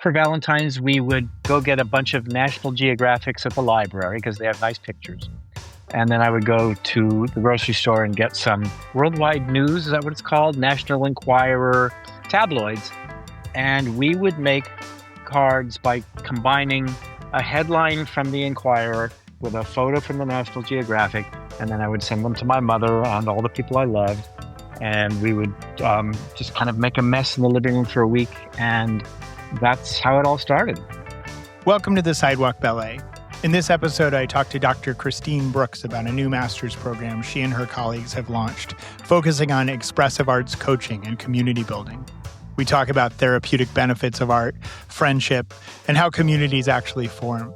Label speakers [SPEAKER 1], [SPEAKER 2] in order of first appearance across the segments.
[SPEAKER 1] For Valentine's, we would go get a bunch of National Geographics at the library because they have nice pictures. And then I would go to the grocery store and get some Worldwide News, is that what it's called? National Enquirer tabloids. And we would make cards by combining a headline from the Enquirer with a photo from the National Geographic. And then I would send them to my mother and all the people I loved. And we would just kind of make a mess in the living room for a week. And that's how it all started.
[SPEAKER 2] Welcome to the Sidewalk Ballet. In this episode, I talked to Dr. Christine Brooks about a new master's program she and her colleagues have launched, focusing on expressive arts coaching and community building. We talk about therapeutic benefits of art, friendship, and how communities actually form.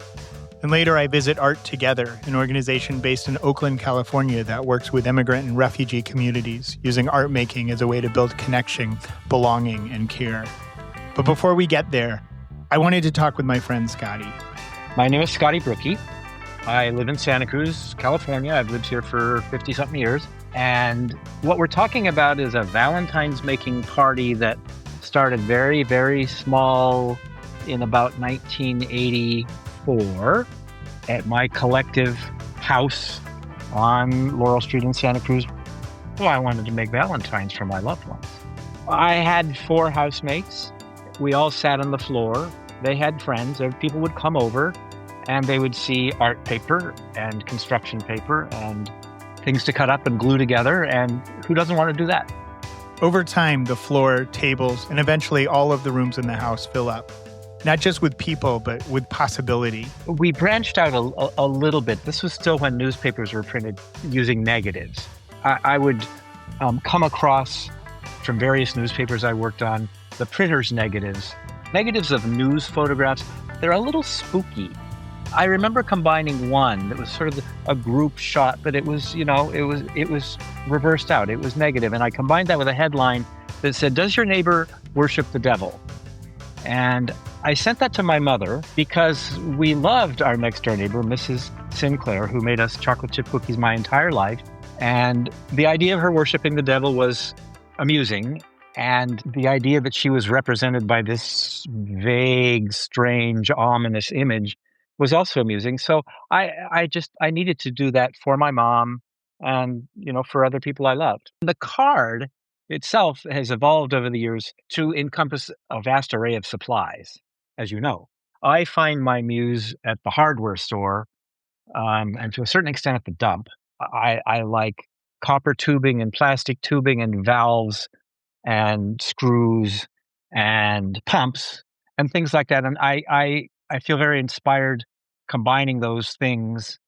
[SPEAKER 2] And later, I visit ARTogether, an organization based in Oakland, California that works with immigrant and refugee communities, using art making as a way to build connection, belonging, and care. But before we get there, I wanted to talk with my friend Scotty.
[SPEAKER 1] My name is Scotty Brookie. I live in Santa Cruz, California. I've lived here for 50-something years. And what we're talking about is a Valentine's making party that started very, very small in about 1984 at my collective house on Laurel Street in Santa Cruz. Well, I wanted to make Valentines for my loved ones. I had 4 housemates. We all sat on the floor. They had friends. People would come over and they would see art paper and construction paper and things to cut up and glue together. And who doesn't want to do that?
[SPEAKER 2] Over time, the floor, tables, and eventually all of the rooms in the house fill up. Not just with people, but with possibility.
[SPEAKER 1] We branched out a little bit. This was still when newspapers were printed using negatives. I would come across from various newspapers I worked on the printer's negatives of news photographs. They're a little spooky. I remember combining one that was sort of a group shot, but it was reversed out. It was negative. And I combined that with a headline that said, "Does your neighbor worship the devil?" And I sent that to my mother because we loved our next door neighbor, Mrs. Sinclair, who made us chocolate chip cookies my entire life. And the idea of her worshiping the devil was amusing. And the idea that she was represented by this vague, strange, ominous image was also amusing. So I needed to do that for my mom and, for other people I loved. The card itself has evolved over the years to encompass a vast array of supplies, as you know. I find my muse at the hardware store, and to a certain extent at the dump. I like copper tubing and plastic tubing and valves and screws and pumps and things like that. And I feel very inspired combining those things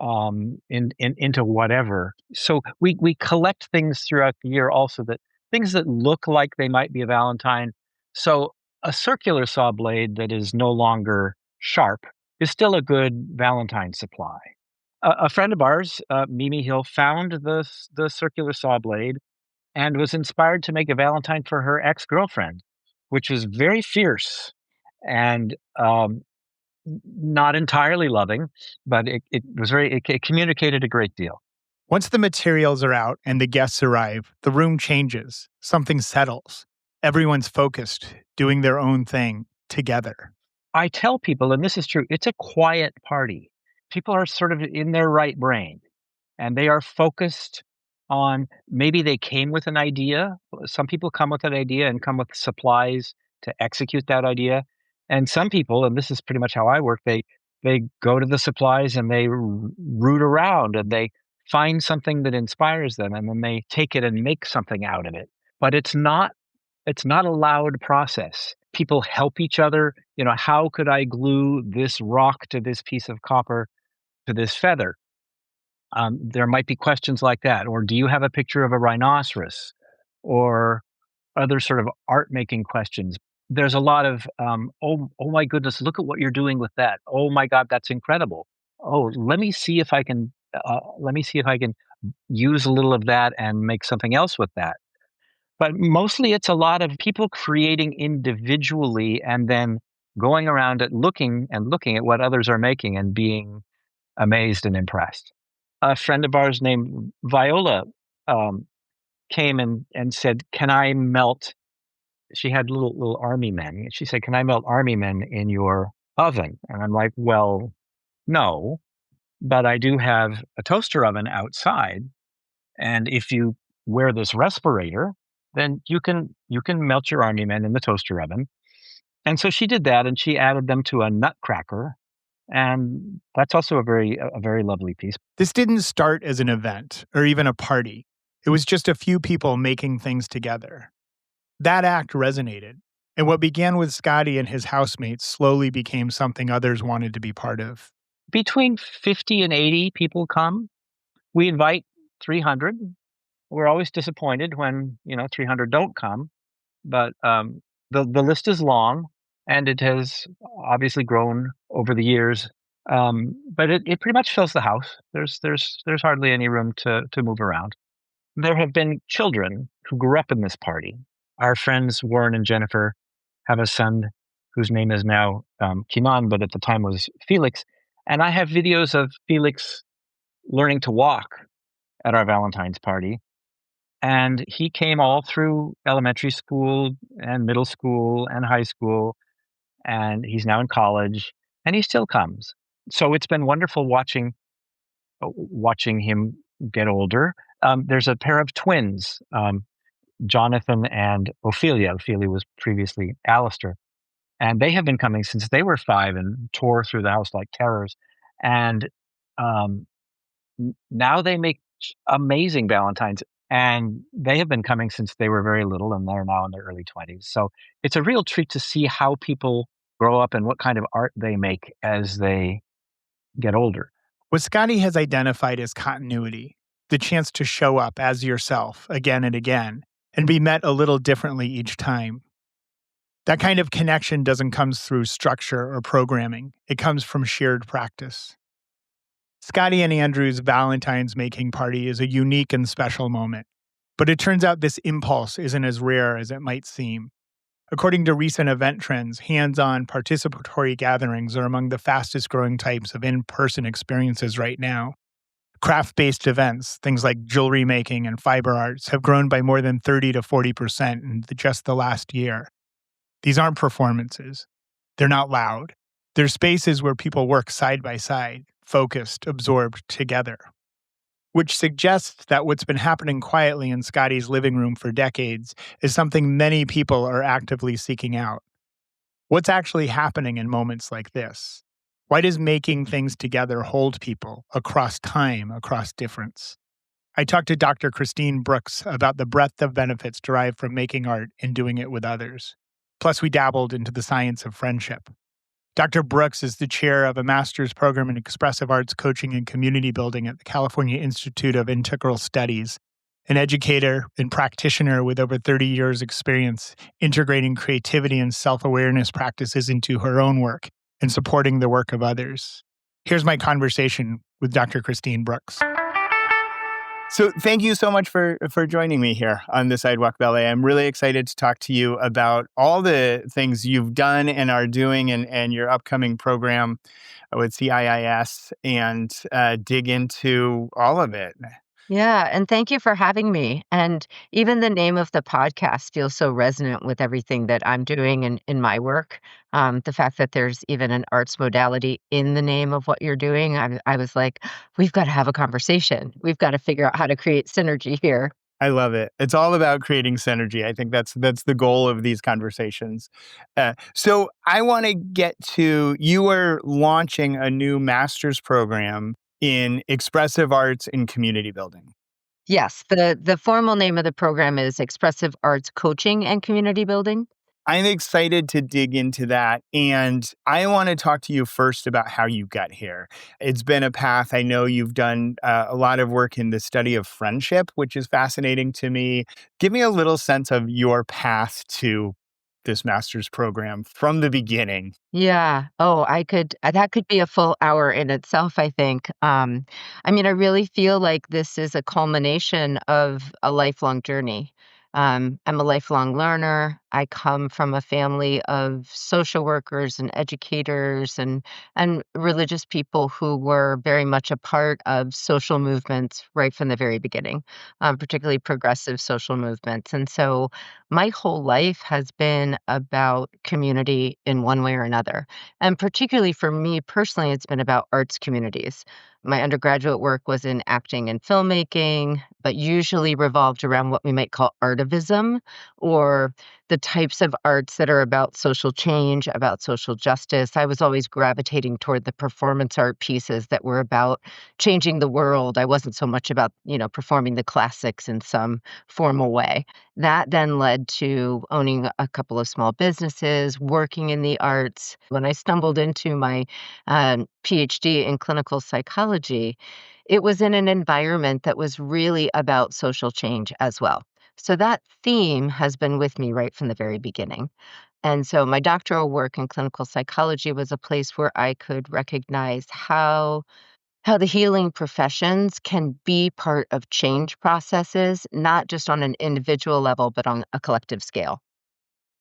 [SPEAKER 1] into whatever. So we collect things throughout the year also, that things that look like they might be a Valentine. So a circular saw blade that is no longer sharp is still a good Valentine supply. A friend of ours, Mimi Hill, found the circular saw blade and was inspired to make a Valentine for her ex-girlfriend, which was very fierce and not entirely loving, but it communicated a great deal.
[SPEAKER 2] Once the materials are out and the guests arrive, the room changes. Something settles. Everyone's focused, doing their own thing together.
[SPEAKER 1] I tell people, and this is true, it's a quiet party. People are sort of in their right brain, and they are focused on, maybe they came with an idea. Some people come with an idea and come with supplies to execute that idea. And some people, and this is pretty much how I work, they go to the supplies and they root around and they find something that inspires them, and then they take it and make something out of it. But it's not a loud process. People help each other. How could I glue this rock to this piece of copper to this feather? There might be questions like that. Or do you have a picture of a rhinoceros? Or other sort of art-making questions. There's a lot of, oh my goodness, look at what you're doing with that. Oh my God, that's incredible. Oh, let me see if I can use a little of that and make something else with that. But mostly it's a lot of people creating individually and then going around it, looking at what others are making and being amazed and impressed. A friend of ours named Viola came and said, "Can I melt she had little army men. And she said, "Can I melt army men in your oven?" And I'm like, "Well, no, but I do have a toaster oven outside, and if you wear this respirator, then you can melt your army men in the toaster oven." And so she did that, and she added them to a nutcracker, and that's also a very lovely piece.
[SPEAKER 2] This didn't start as an event or even a party. It was just a few people making things together. That act resonated, and what began with Scotty and his housemates slowly became something others wanted to be part of.
[SPEAKER 1] Between 50 and 80 people come. We invite 300. We're always disappointed when 300 don't come, but the list is long, and it has obviously grown over the years. But it pretty much fills the house. There's hardly any room to move around. There have been children who grew up in this party. Our friends Warren and Jennifer have a son whose name is now Kinan, but at the time was Felix. And I have videos of Felix learning to walk at our Valentine's party. And he came all through elementary school and middle school and high school, and he's now in college, and he still comes. So it's been wonderful watching him get older. There's a pair of twins, Jonathan and Ophelia. Ophelia was previously Alistair, and they have been coming since they were 5 and tore through the house like terrors. And um, now they make amazing Valentines, and they have been coming since they were very little, and they're now in their early 20s. So it's a real treat to see how people grow up and what kind of art they make as they get older.
[SPEAKER 2] What Scotty has identified as continuity, the chance to show up as yourself again and again, and be met a little differently each time. That kind of connection doesn't come through structure or programming. It comes from shared practice. Scotty and Andrew's Valentine's making party is a unique and special moment, but it turns out this impulse isn't as rare as it might seem. According to recent event trends, hands-on participatory gatherings are among the fastest growing types of in-person experiences right now. Craft-based events, things like jewelry making and fiber arts, have grown by more than 30 to 40% in just the last year. These aren't performances. They're not loud. They're spaces where people work side by side, focused, absorbed together. Which suggests that what's been happening quietly in Scotty's living room for decades is something many people are actively seeking out. What's actually happening in moments like this? Why does making things together hold people across time, across difference? I talked to Dr. Christine Brooks about the breadth of benefits derived from making art and doing it with others. Plus, we dabbled into the science of friendship. Dr. Brooks is the chair of a master's program in expressive arts coaching and community building at the California Institute of Integral Studies, an educator and practitioner with over 30 years' experience integrating creativity and self-awareness practices into her own work and supporting the work of others. Here's my conversation with Dr. Christine Brooks. So thank you so much for joining me here on the Sidewalk Ballet. I'm really excited to talk to you about all the things you've done and are doing and your upcoming program with CIIS and dig into all of it.
[SPEAKER 3] Yeah, and thank you for having me. And even the name of the podcast feels so resonant with everything that I'm doing in my work. The fact that there's even an arts modality in the name of what you're doing, I was like, we've got to have a conversation. We've got to figure out how to create synergy here.
[SPEAKER 2] I love it. It's all about creating synergy. I think that's the goal of these conversations. So I want to get to, you are launching a new master's program in expressive arts and community building.
[SPEAKER 3] Yes, the formal name of the program is Expressive Arts Coaching and Community Building.
[SPEAKER 2] I'm excited to dig into that. And I want to talk to you first about how you got here. It's been a path. I know you've done a lot of work in the study of friendship, which is fascinating to me. Give me a little sense of your path to this master's program from the beginning.
[SPEAKER 3] Yeah. Oh, that could be a full hour in itself, I think. I really feel like this is a culmination of a lifelong journey. I'm a lifelong learner. I come from a family of social workers and educators and religious people who were very much a part of social movements right from the very beginning, particularly progressive social movements. And so my whole life has been about community in one way or another. And particularly for me personally, it's been about arts communities. My undergraduate work was in acting and filmmaking, but usually revolved around what we might call artivism, or the types of arts that are about social change, about social justice. I was always gravitating toward the performance art pieces that were about changing the world. I wasn't so much about, performing the classics in some formal way. That then led to owning a couple of small businesses, working in the arts. When I stumbled into my PhD in clinical psychology, it was in an environment that was really about social change as well. So that theme has been with me right from the very beginning. And so my doctoral work in clinical psychology was a place where I could recognize how the healing professions can be part of change processes, not just on an individual level, but on a collective scale.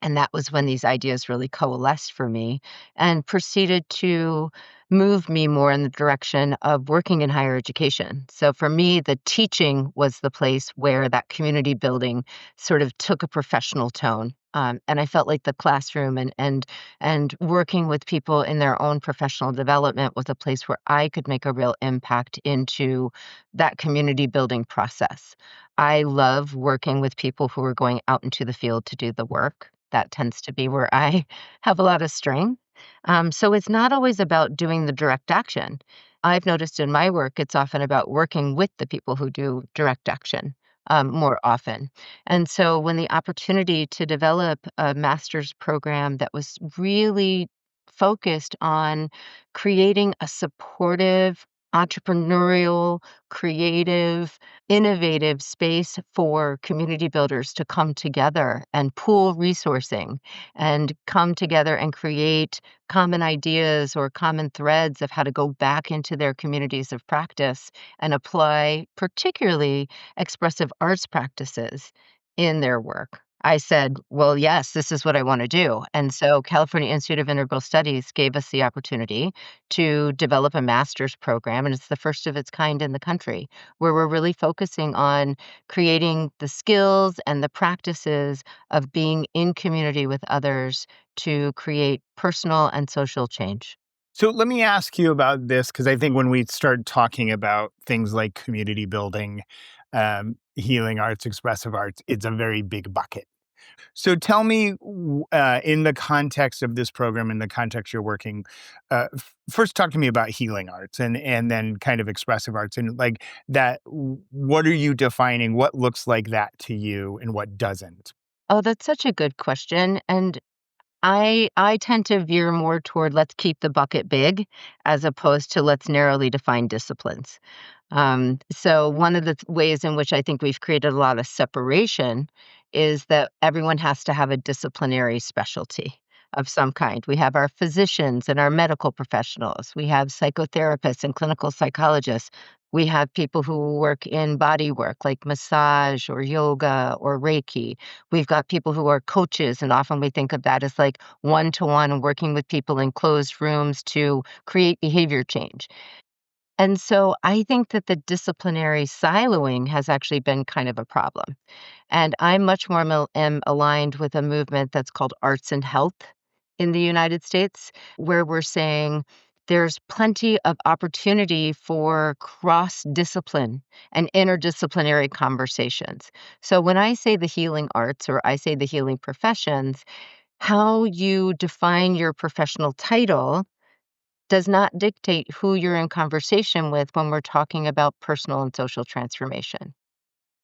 [SPEAKER 3] And that was when these ideas really coalesced for me and proceeded to move me more in the direction of working in higher education. So for me, the teaching was the place where that community building sort of took a professional tone. And I felt like the classroom and working with people in their own professional development was a place where I could make a real impact into that community building process. I love working with people who are going out into the field to do the work. That tends to be where I have a lot of strength. So it's not always about doing the direct action. I've noticed in my work, it's often about working with the people who do direct action more often. And so when the opportunity to develop a master's program that was really focused on creating a supportive, entrepreneurial, creative, innovative space for community builders to come together and pool resourcing and come together and create common ideas or common threads of how to go back into their communities of practice and apply particularly expressive arts practices in their work. I said, well, yes, this is what I want to do. And so California Institute of Integral Studies gave us the opportunity to develop a master's program, and it's the first of its kind in the country, where we're really focusing on creating the skills and the practices of being in community with others to create personal and social change.
[SPEAKER 2] So let me ask you about this because I think when we start talking about things like community building, healing arts, expressive arts, it's a very big bucket. So tell me, in the context of this program, in the context you're working, first talk to me about healing arts and then kind of expressive arts and like that. What are you defining? What looks like that to you, and what doesn't?
[SPEAKER 3] Oh, that's such a good question. And I tend to veer more toward let's keep the bucket big as opposed to let's narrowly define disciplines. So one of the ways in which I think we've created a lot of separation is that everyone has to have a disciplinary specialty of some kind. We have our physicians and our medical professionals. We have psychotherapists and clinical psychologists. We have people who work in body work like massage or yoga or Reiki. We've got people who are coaches, and often we think of that as like one to one working with people in closed rooms to create behavior change. And so I think that the disciplinary siloing has actually been kind of a problem. And I much more am aligned with a movement that's called arts and health in the United States, where we're saying there's plenty of opportunity for cross discipline and interdisciplinary conversations. So when I say the healing arts or I say the healing professions, how you define your professional title does not dictate who you're in conversation with when we're talking about personal and social transformation.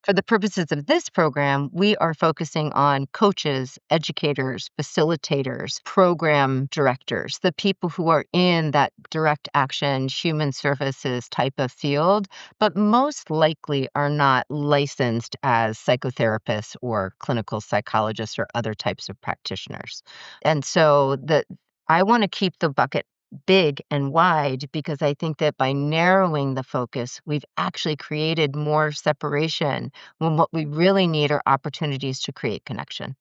[SPEAKER 3] For the purposes of this program, we are focusing on coaches, educators, facilitators, program directors, the people who are in that direct action, human services type of field, but most likely are not licensed as psychotherapists or clinical psychologists or other types of practitioners. And so I want to keep the bucket big and wide because I think that by narrowing the focus, we've actually created more separation when what we really need are opportunities to create connection.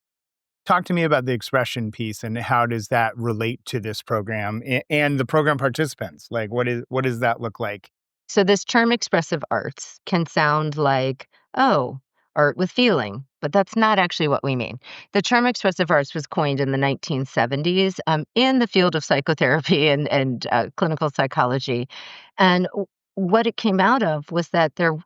[SPEAKER 2] Talk to me about the expression piece and how does that relate to this program and the program participants? Like, what does that look like?
[SPEAKER 3] So this term expressive arts can sound like, oh, art with feeling, but that's not actually what we mean. The term expressive arts was coined in the 1970s in the field of psychotherapy and clinical psychology. And what it came out of was that there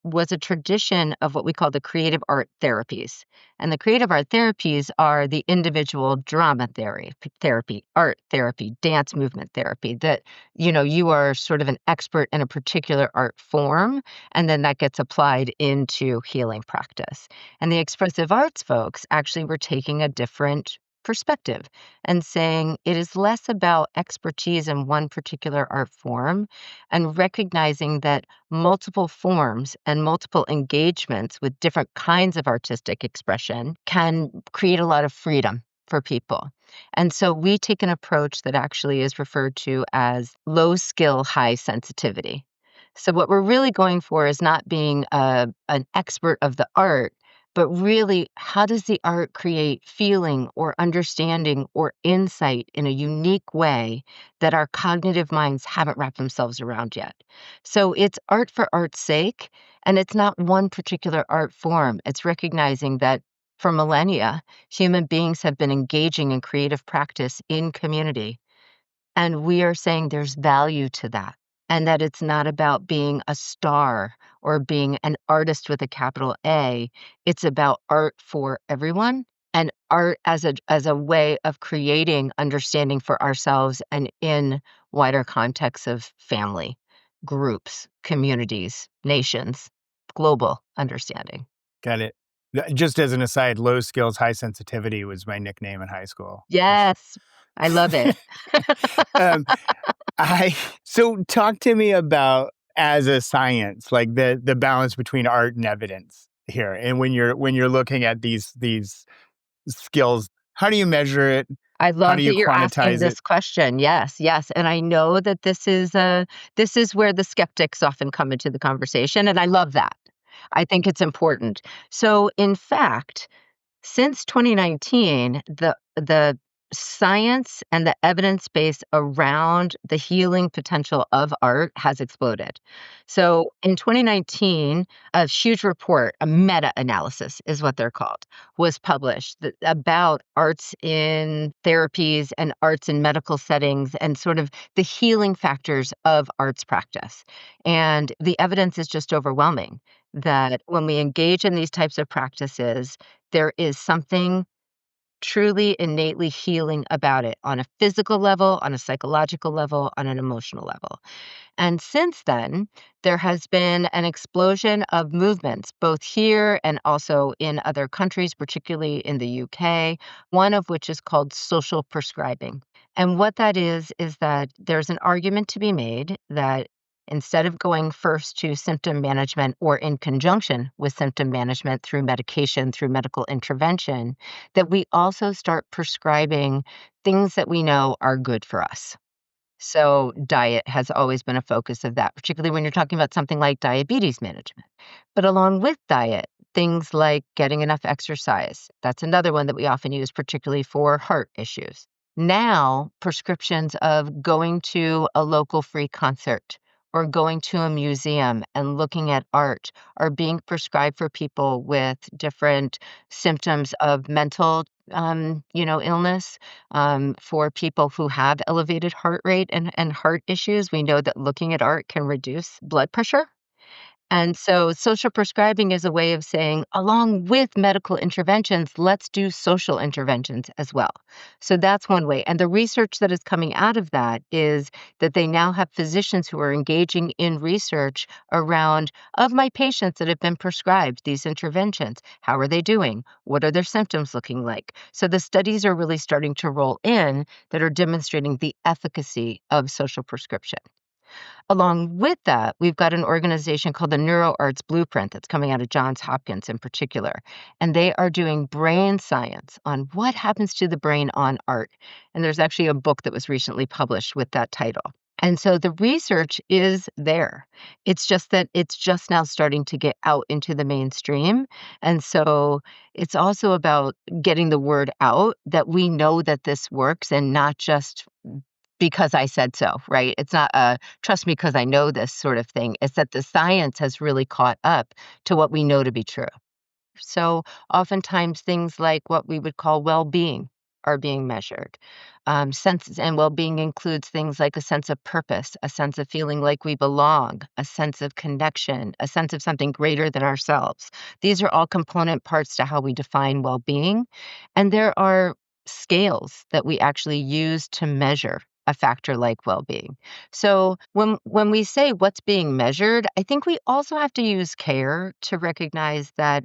[SPEAKER 3] was a tradition of what we call the creative art therapies. And the creative art therapies are the individual drama therapy, art therapy, dance movement therapy that you are sort of an expert in a particular art form, and then that gets applied into healing practice. And the expressive arts folks actually were taking a different perspective and saying it is less about expertise in one particular art form and recognizing that multiple forms and multiple engagements with different kinds of artistic expression can create a lot of freedom for people. And so we take an approach that actually is referred to as low skill, high sensitivity. So what we're really going for is not being an expert of the art, but really how does the art create feeling or understanding or insight in a unique way that our cognitive minds haven't wrapped themselves around yet. So it's art for art's sake, and it's not one particular art form. It's recognizing that for millennia, human beings have been engaging in creative practice in community. And we are saying there's value to that, and that it's not about being a star or being an artist with a capital A. It's about art for everyone and art as a way of creating understanding for ourselves and in wider contexts of family, groups, communities, nations, global understanding.
[SPEAKER 2] Got it. Just as an aside, low skills, high sensitivity was my nickname in high school.
[SPEAKER 3] Yes, I love it.
[SPEAKER 2] um, so talk to me about as a science, like the balance between art and evidence here. And when you're looking at these skills, how do you measure it?
[SPEAKER 3] I
[SPEAKER 2] How do
[SPEAKER 3] love
[SPEAKER 2] you
[SPEAKER 3] that you're asking
[SPEAKER 2] quantize it?
[SPEAKER 3] this question. Yes, yes, and I know that this is where the skeptics often come into the conversation, and I love that. I think it's important. So, in fact, since 2019, the science and the evidence base around the healing potential of art has exploded. So in 2019, a huge report, a meta-analysis is what they're called, was published about arts in therapies and arts in medical settings and sort of the healing factors of arts practice. And the evidence is just overwhelming that when we engage in these types of practices, there is something truly innately healing about it on a physical level, on a psychological level, on an emotional level. And since then, there has been an explosion of movements, both here and also in other countries, particularly in the UK, one of which is called social prescribing. And what that is that there's an argument to be made that instead of going first to symptom management or in conjunction with symptom management through medication, through medical intervention, that we also start prescribing things that we know are good for us. So diet has always been a focus of that, particularly when you're talking about something like diabetes management. But along with diet, things like getting enough exercise, that's another one that we often use, particularly for heart issues. Now, prescriptions of going to a local free concert or going to a museum and looking at art are being prescribed for people with different symptoms of mental illness, for people who have elevated heart rate and heart issues. We know that looking at art can reduce blood pressure. And so social prescribing is a way of saying, along with medical interventions, let's do social interventions as well. So that's one way. And the research that is coming out of that is that they now have physicians who are engaging in research around, of my patients that have been prescribed these interventions, how are they doing? What are their symptoms looking like? So the studies are really starting to roll in that are demonstrating the efficacy of social prescription. Along with that, we've got an organization called the NeuroArts Blueprint that's coming out of Johns Hopkins in particular. And they are doing brain science on what happens to the brain on art. And there's actually a book that was recently published with that title. And so the research is there. It's just that it's just now starting to get out into the mainstream. And so it's also about getting the word out that we know that this works and not just because I said so, right? It's not a trust me because I know this sort of thing. It's that the science has really caught up to what we know to be true. So oftentimes things like what we would call well-being are being measured. Sense and well-being includes things like a sense of purpose, a sense of feeling like we belong, a sense of connection, a sense of something greater than ourselves. These are all component parts to how we define well-being. And there are scales that we actually use to measure a factor like well-being. So when we say what's being measured, I think we also have to use care to recognize that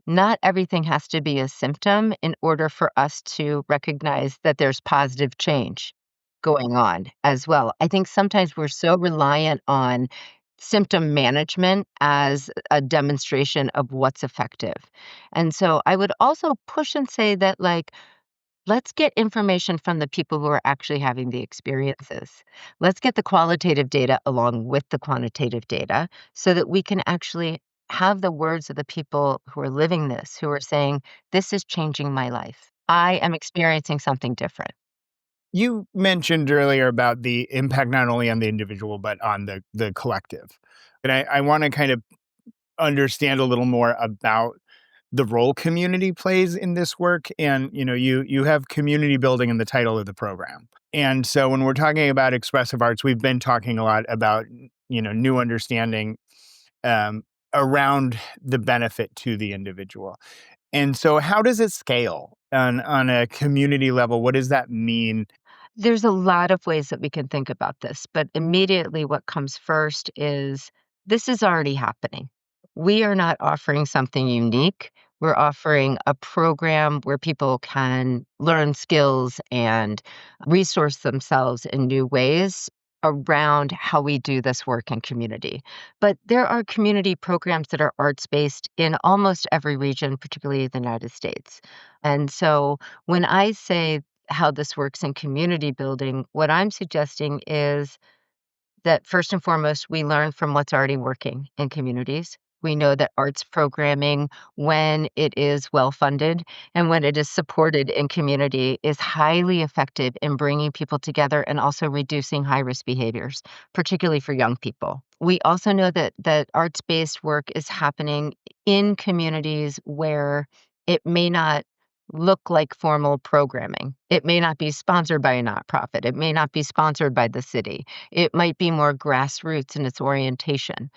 [SPEAKER 3] not everything has to be a symptom in order for us to recognize that there's positive change going on as well. I think sometimes we're so reliant on symptom management as a demonstration of what's effective. And so I would also push and say that, like, let's get information from the people who are actually having the experiences. Let's get the qualitative data along with the quantitative data so that we can actually have the words of the people who are living this, who are saying, this is changing my life. I am experiencing something different.
[SPEAKER 2] You mentioned earlier about the impact not only on the individual, but on the collective. And I want to kind of understand a little more about the role community plays in this work. And, you have community building in the title of the program. And so when we're talking about expressive arts, we've been talking a lot about, new understanding around the benefit to the individual. And so how does it scale on a community level? What does that mean?
[SPEAKER 3] There's a lot of ways that we can think about this, but immediately what comes first is this is already happening. We are not offering something unique. We're offering a program where people can learn skills and resource themselves in new ways around how we do this work in community. But there are community programs that are arts based in almost every region, particularly the United States. And so when I say how this works in community building, what I'm suggesting is that first and foremost, we learn from what's already working in communities. We know that arts programming, when it is well funded and when it is supported in community, is highly effective in bringing people together and also reducing high risk behaviors, particularly for young people. We also know that arts based work is happening in communities where it may not look like formal programming. It may not be sponsored by a nonprofit. It may not be sponsored by the city. It might be more grassroots in its orientation.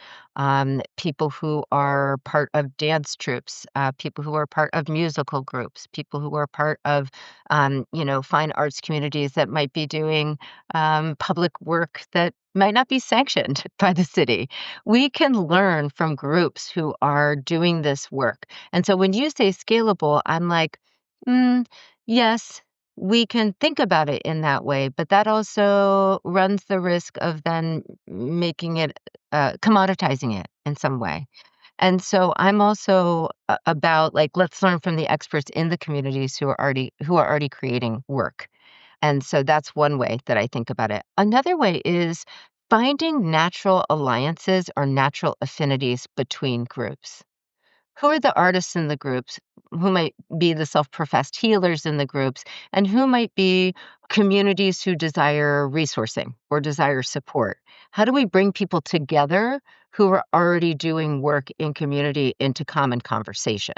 [SPEAKER 3] People who are part of dance troupes, people who are part of musical groups, people who are part of, fine arts communities that might be doing public work that might not be sanctioned by the city. We can learn from groups who are doing this work. And so when you say scalable, I'm like, yes, we can think about it in that way, but that also runs the risk of then making it, commoditizing it in some way. And so I'm also about, like, let's learn from the experts in the communities who are already creating work. And so that's one way that I think about it. Another way is finding natural alliances or natural affinities between groups. Who are the artists in the groups? Who might be the self-professed healers in the groups? And who might be communities who desire resourcing or desire support? How do we bring people together who are already doing work in community into common conversation?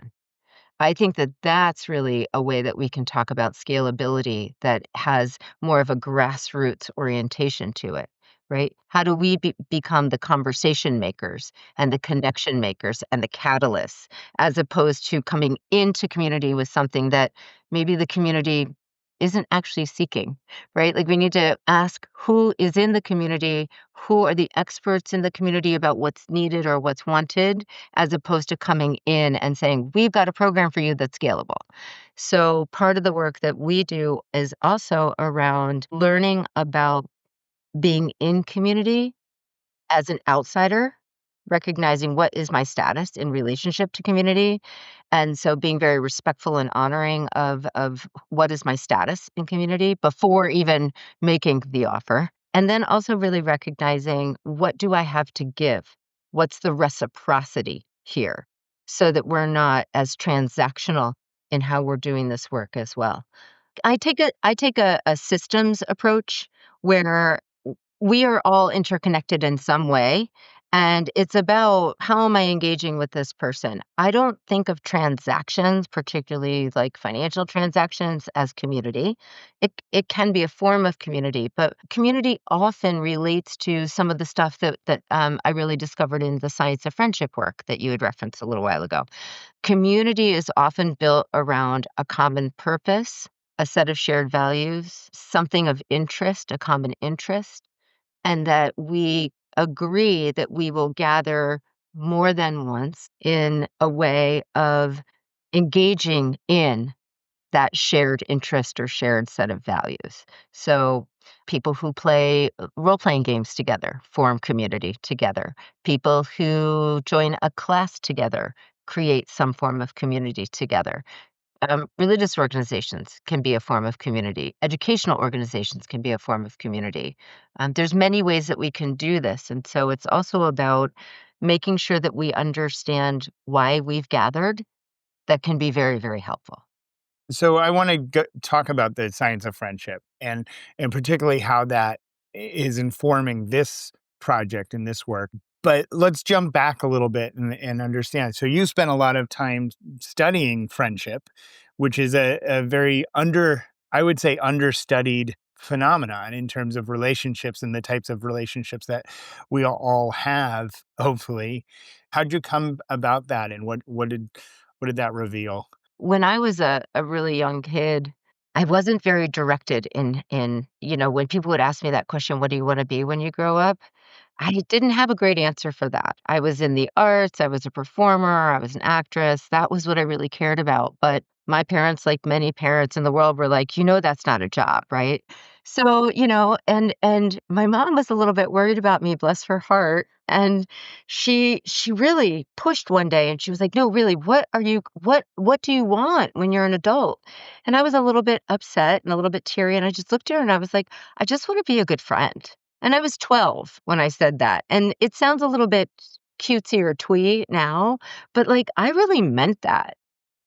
[SPEAKER 3] I think that that's really a way that we can talk about scalability that has more of a grassroots orientation to it, right? How do we become the conversation makers and the connection makers and the catalysts, as opposed to coming into community with something that maybe the community isn't actually seeking, right? Like, we need to ask who is in the community, who are the experts in the community about what's needed or what's wanted, as opposed to coming in and saying, we've got a program for you that's scalable. So part of the work that we do is also around learning about being in community as an outsider, recognizing what is my status in relationship to community. And so being very respectful and honoring of what is my status in community before even making the offer. And then also really recognizing, what do I have to give? What's the reciprocity here? So that we're not as transactional in how we're doing this work as well. I take a systems approach where we are all interconnected in some way, and it's about, how am I engaging with this person? I don't think of transactions, particularly like financial transactions, as community. It can be a form of community, but community often relates to some of the stuff that I really discovered in the science of friendship work that you had referenced a little while ago. Community is often built around a common purpose, a set of shared values, something of interest, a common interest, and that we agree that we will gather more than once in a way of engaging in that shared interest or shared set of values. So, people who play role playing games together form community together. People who join a class together create some form of community together. Religious organizations can be a form of community. Educational organizations can be a form of community. There's many ways that we can do this, and so it's also about making sure that we understand why we've gathered. That can be very, very helpful.
[SPEAKER 2] So I want to talk about the science of friendship, and particularly how that is informing this project and this work. But let's jump back a little bit and understand. So you spent a lot of time studying friendship, which is a very I would say, understudied phenomenon in terms of relationships and the types of relationships that we all have, hopefully. How'd you come about that, and what did that reveal?
[SPEAKER 3] When I was a really young kid, I wasn't very directed in when people would ask me that question, "What do you wanna be when you grow up?" I didn't have a great answer for that. I was in the arts, I was a performer, I was an actress, that was what I really cared about, but my parents, like many parents in the world, were like, that's not a job, right?" So, and my mom was a little bit worried about me, bless her heart, and she really pushed one day, and she was like, "No, really, what do you want when you're an adult?" And I was a little bit upset and a little bit teary, and I just looked at her and I was like, "I just wanna be a good friend." And I was 12 when I said that, and it sounds a little bit cutesy or twee now, but, like, I really meant that.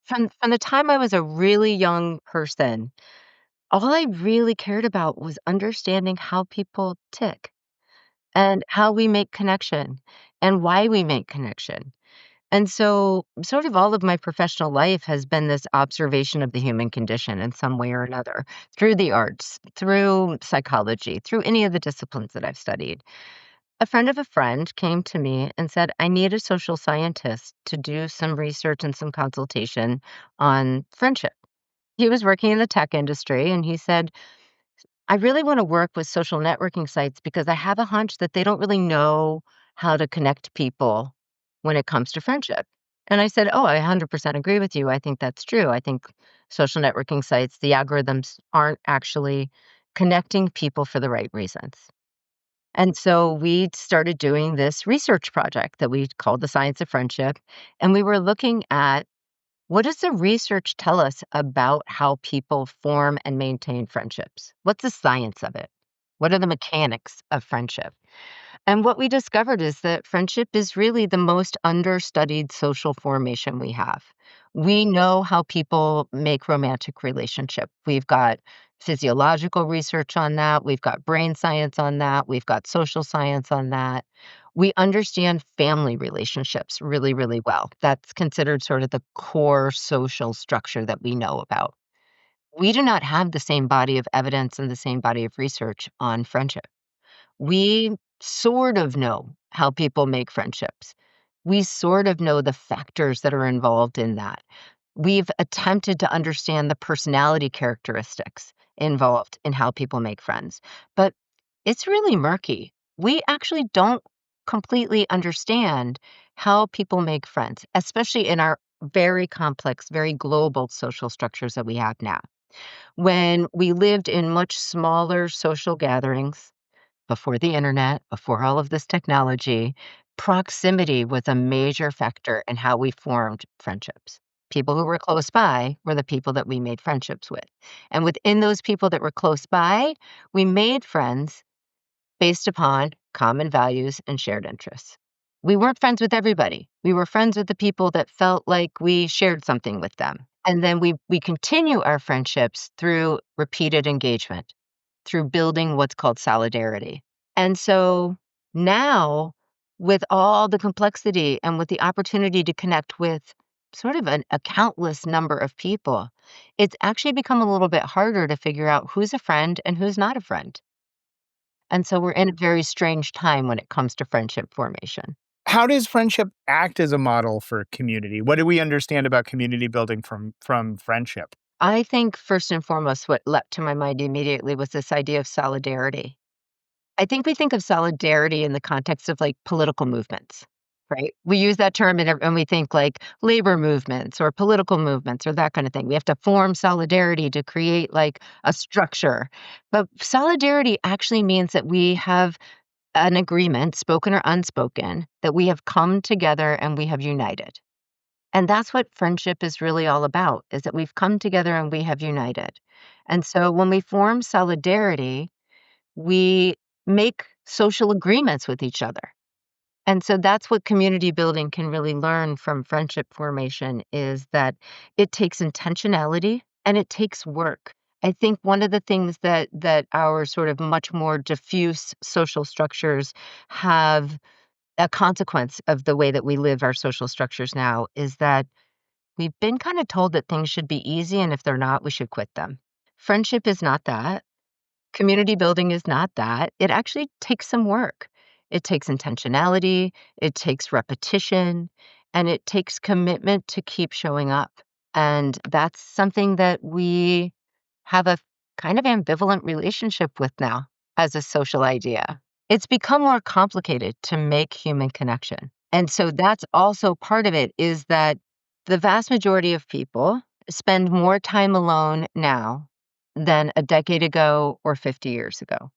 [SPEAKER 3] From the time I was a really young person, all I really cared about was understanding how people tick and how we make connection and why we make connection. And so, sort of all of my professional life has been this observation of the human condition in some way or another, through the arts, through psychology, through any of the disciplines that I've studied. A friend of a friend came to me and said, "I need a social scientist to do some research and some consultation on friendship." He was working in the tech industry and he said, "I really want to work with social networking sites because I have a hunch that they don't really know how to connect people when it comes to friendship." And I said, "Oh, I 100% agree with you. I think that's true. I think social networking sites, the algorithms aren't actually connecting people for the right reasons." And so we started doing this research project that we called the Science of Friendship. And we were looking at, what does the research tell us about how people form and maintain friendships? What's the science of it? What are the mechanics of friendship? And what we discovered is that friendship is really the most understudied social formation we have. We know how people make romantic relationship. We've got physiological research on that. We've got brain science on that. We've got social science on that. We understand family relationships really, really well. That's considered sort of the core social structure that we know about. We do not have the same body of evidence and the same body of research on friendship. We sort of know how people make friendships. We sort of know the factors that are involved in that. We've attempted to understand the personality characteristics involved in how people make friends, but it's really murky. We actually don't completely understand how people make friends, especially in our very complex, very global social structures that we have now. When we lived in much smaller social gatherings, before the internet, before all of this technology, proximity was a major factor in how we formed friendships. People who were close by were the people that we made friendships with. And within those people that were close by, we made friends based upon common values and shared interests. We weren't friends with everybody. We were friends with the people that felt like we shared something with them. And then we continue our friendships through repeated engagement, through building what's called solidarity. And so now, with all the complexity and with the opportunity to connect with sort of a countless number of people, it's actually become a little bit harder to figure out who's a friend and who's not a friend. And so we're in a very strange time when it comes to friendship formation.
[SPEAKER 2] How does friendship act as a model for community? What do we understand about community building from friendship?
[SPEAKER 3] I think first and foremost, what leapt to my mind immediately was this idea of solidarity. I think we think of solidarity in the context of like political movements, right? We use that term and we think like labor movements or political movements or that kind of thing. We have to form solidarity to create like a structure. But solidarity actually means that we have an agreement, spoken or unspoken, that we have come together and we have united. And that's what friendship is really all about, is that we've come together and we have united. And so when we form solidarity, we make social agreements with each other. And so that's what community building can really learn from friendship formation is that it takes intentionality and it takes work. I think one of the things that our sort of much more diffuse social structures have a consequence of the way that we live our social structures now is that we've been kind of told that things should be easy, and if they're not, we should quit them. Friendship is not that. Community building is not that. It actually takes some work. It takes intentionality, it takes repetition, and it takes commitment to keep showing up. And that's something that we have a kind of ambivalent relationship with now as a social idea. It's become more complicated to make human connection. And so that's also part of it is that the vast majority of people spend more time alone now than a decade ago or 50 years ago,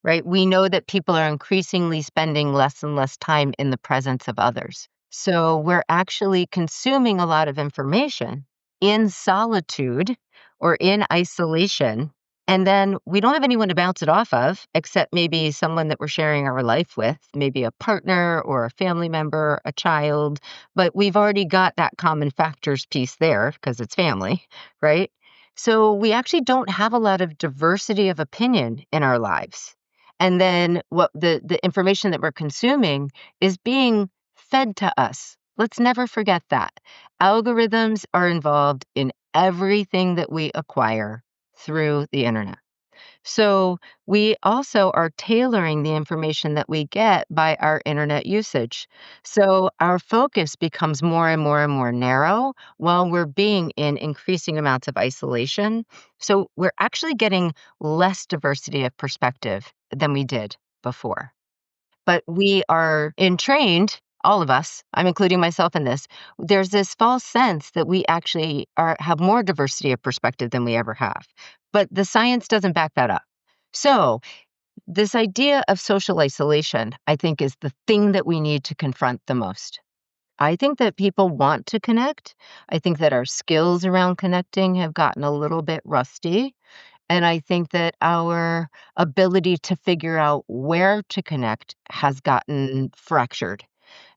[SPEAKER 3] right? We know that people are increasingly spending less and less time in the presence of others. So we're actually consuming a lot of information in solitude or in isolation. And then we don't have anyone to bounce it off of, except maybe someone that we're sharing our life with, maybe a partner or a family member, a child. But we've already got that common factors piece there because it's family, right? So we actually don't have a lot of diversity of opinion in our lives. And then what the information that we're consuming is being fed to us. Let's never forget that. Algorithms are involved in everything that we acquire through the internet. So we also are tailoring the information that we get by our internet usage. So our focus becomes more and more and more narrow while we're being in increasing amounts of isolation. So we're actually getting less diversity of perspective than we did before. But we are entrained, all of us, I'm including myself in this, there's this false sense that we actually have more diversity of perspective than we ever have. But the science doesn't back that up. So this idea of social isolation, I think, is the thing that we need to confront the most. I think that people want to connect. I think that our skills around connecting have gotten a little bit rusty. And I think that our ability to figure out where to connect has gotten fractured.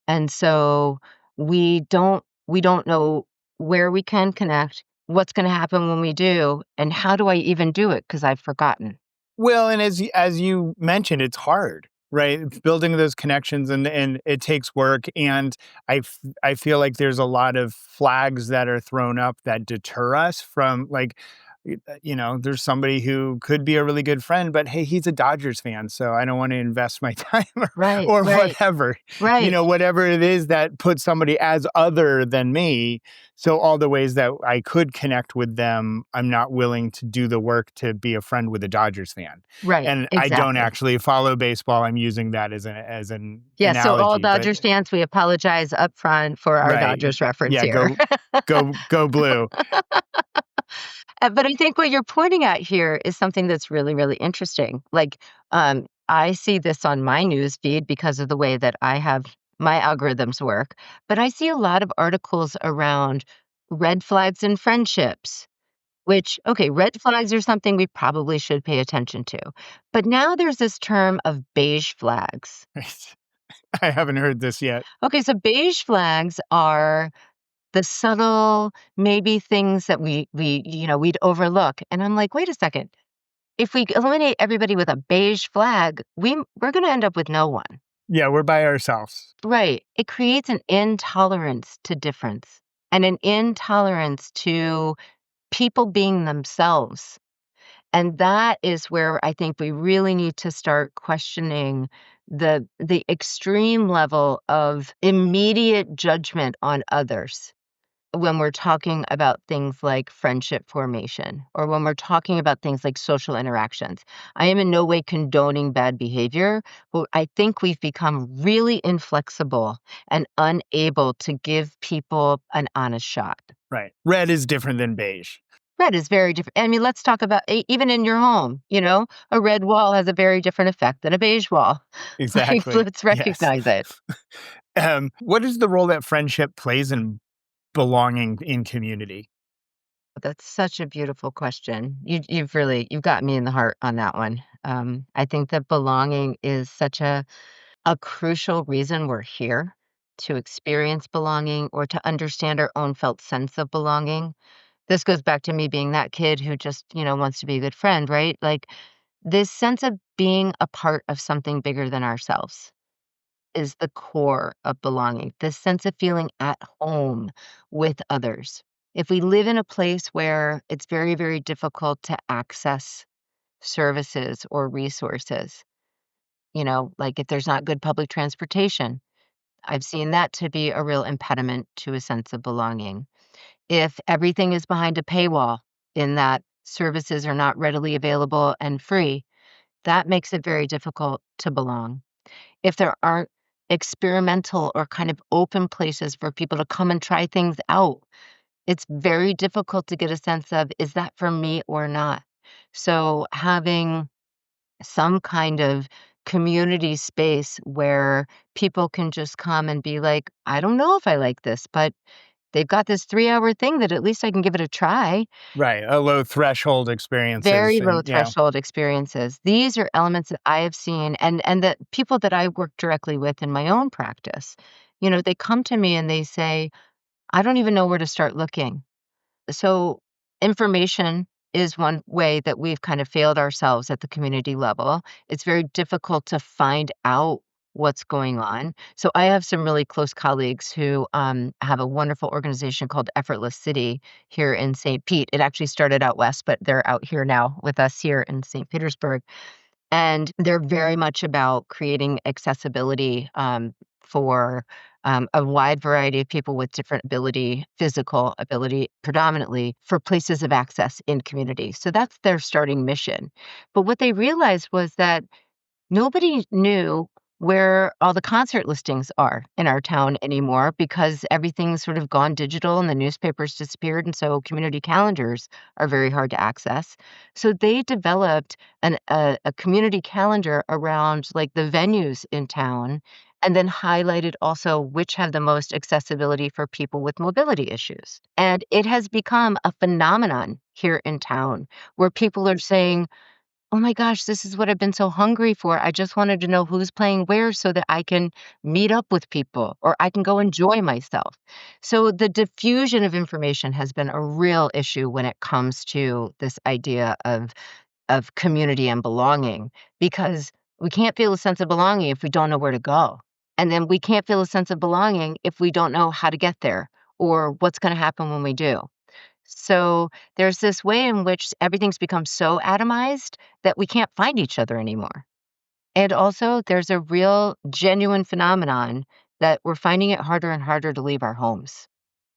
[SPEAKER 3] And so we don't know where we can connect, what's going to happen when we do, and how do I even do it because I've forgotten.
[SPEAKER 2] Well, and as you mentioned, it's hard, right? Building those connections and it takes work. And I feel like there's a lot of flags that are thrown up that deter us from like, there's somebody who could be a really good friend, but hey, he's a Dodgers fan, so I don't want to invest my time
[SPEAKER 3] Right,
[SPEAKER 2] or
[SPEAKER 3] right,
[SPEAKER 2] whatever,
[SPEAKER 3] right.
[SPEAKER 2] whatever it is that puts somebody as other than me. So all the ways that I could connect with them, I'm not willing to do the work to be a friend with a Dodgers fan.
[SPEAKER 3] Right,
[SPEAKER 2] And I don't
[SPEAKER 3] exactly.
[SPEAKER 2] actually follow baseball. I'm using that as an
[SPEAKER 3] Yeah, so all
[SPEAKER 2] analogy, but
[SPEAKER 3] Dodgers fans, we apologize up front for our
[SPEAKER 2] right.
[SPEAKER 3] Dodgers reference
[SPEAKER 2] Yeah,
[SPEAKER 3] here.
[SPEAKER 2] go blue.
[SPEAKER 3] But I think what you're pointing at here is something that's really, really interesting. Like, I see this on my news feed because of the way that I have my algorithms work, but I see a lot of articles around red flags in friendships, which, okay, red flags are something we probably should pay attention to. But now there's this term of beige flags.
[SPEAKER 2] I haven't heard this yet.
[SPEAKER 3] Okay, so beige flags are the subtle, maybe things that we'd overlook. And I'm like, wait a second. If we eliminate everybody with a beige flag, we're going to end up with no one.
[SPEAKER 2] Yeah, we're by ourselves.
[SPEAKER 3] Right. It creates an intolerance to difference and an intolerance to people being themselves. And that is where I think we really need to start questioning the extreme level of immediate judgment on others when we're talking about things like friendship formation or when we're talking about things like social interactions. I am in no way condoning bad behavior, but I think we've become really inflexible and unable to give people an honest shot.
[SPEAKER 2] Right. Red is different than beige.
[SPEAKER 3] Red is very different. I mean, let's talk about even in your home, a red wall has a very different effect than a beige wall.
[SPEAKER 2] Exactly.
[SPEAKER 3] Like, let's recognize it.
[SPEAKER 2] What is the role that friendship plays in belonging in community?
[SPEAKER 3] That's such a beautiful question. You've got me in the heart on that one. I think that belonging is such a crucial reason we're here, to experience belonging or to understand our own felt sense of belonging. This goes back to me being that kid who just, wants to be a good friend, right? Like this sense of being a part of something bigger than ourselves is the core of belonging, this sense of feeling at home with others. If we live in a place where it's very, very difficult to access services or resources, like if there's not good public transportation, I've seen that to be a real impediment to a sense of belonging. If everything is behind a paywall in that services are not readily available and free, that makes it very difficult to belong. If there aren't experimental or kind of open places for people to come and try things out, it's very difficult to get a sense of, is that for me or not? So having some kind of community space where people can just come and be like, I don't know if I like this, but they've got this 3-hour thing that at least I can give it a try.
[SPEAKER 2] Right. A low threshold experiences.
[SPEAKER 3] Very low
[SPEAKER 2] And, yeah.
[SPEAKER 3] threshold experiences. These are elements that I have seen and the people that I work directly with in my own practice, they come to me and they say, I don't even know where to start looking. So information is one way that we've kind of failed ourselves at the community level. It's very difficult to find out what's going on. So I have some really close colleagues who have a wonderful organization called Effortless City here in St. Pete. It actually started out west, but they're out here now with us here in St. Petersburg. And they're very much about creating accessibility for a wide variety of people with different ability, physical ability, predominantly for places of access in community. So that's their starting mission. But what they realized was that nobody knew where all the concert listings are in our town anymore because everything's sort of gone digital and the newspapers disappeared. And so community calendars are very hard to access. So they developed a community calendar around like the venues in town and then highlighted also which have the most accessibility for people with mobility issues. And it has become a phenomenon here in town where people are saying, oh my gosh, this is what I've been so hungry for. I just wanted to know who's playing where so that I can meet up with people or I can go enjoy myself. So the diffusion of information has been a real issue when it comes to this idea of community and belonging, because we can't feel a sense of belonging if we don't know where to go. And then we can't feel a sense of belonging if we don't know how to get there or what's going to happen when we do. So there's this way in which everything's become so atomized that we can't find each other anymore. And also, there's a real genuine phenomenon that we're finding it harder and harder to leave our homes.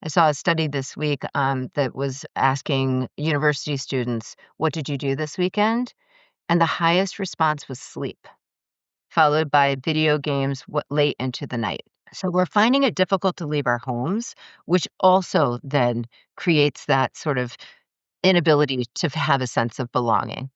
[SPEAKER 3] I saw a study this week that was asking university students, what did you do this weekend? And the highest response was sleep, followed by video games late into the night. So we're finding it difficult to leave our homes, which also then creates that sort of inability to have a sense of belonging.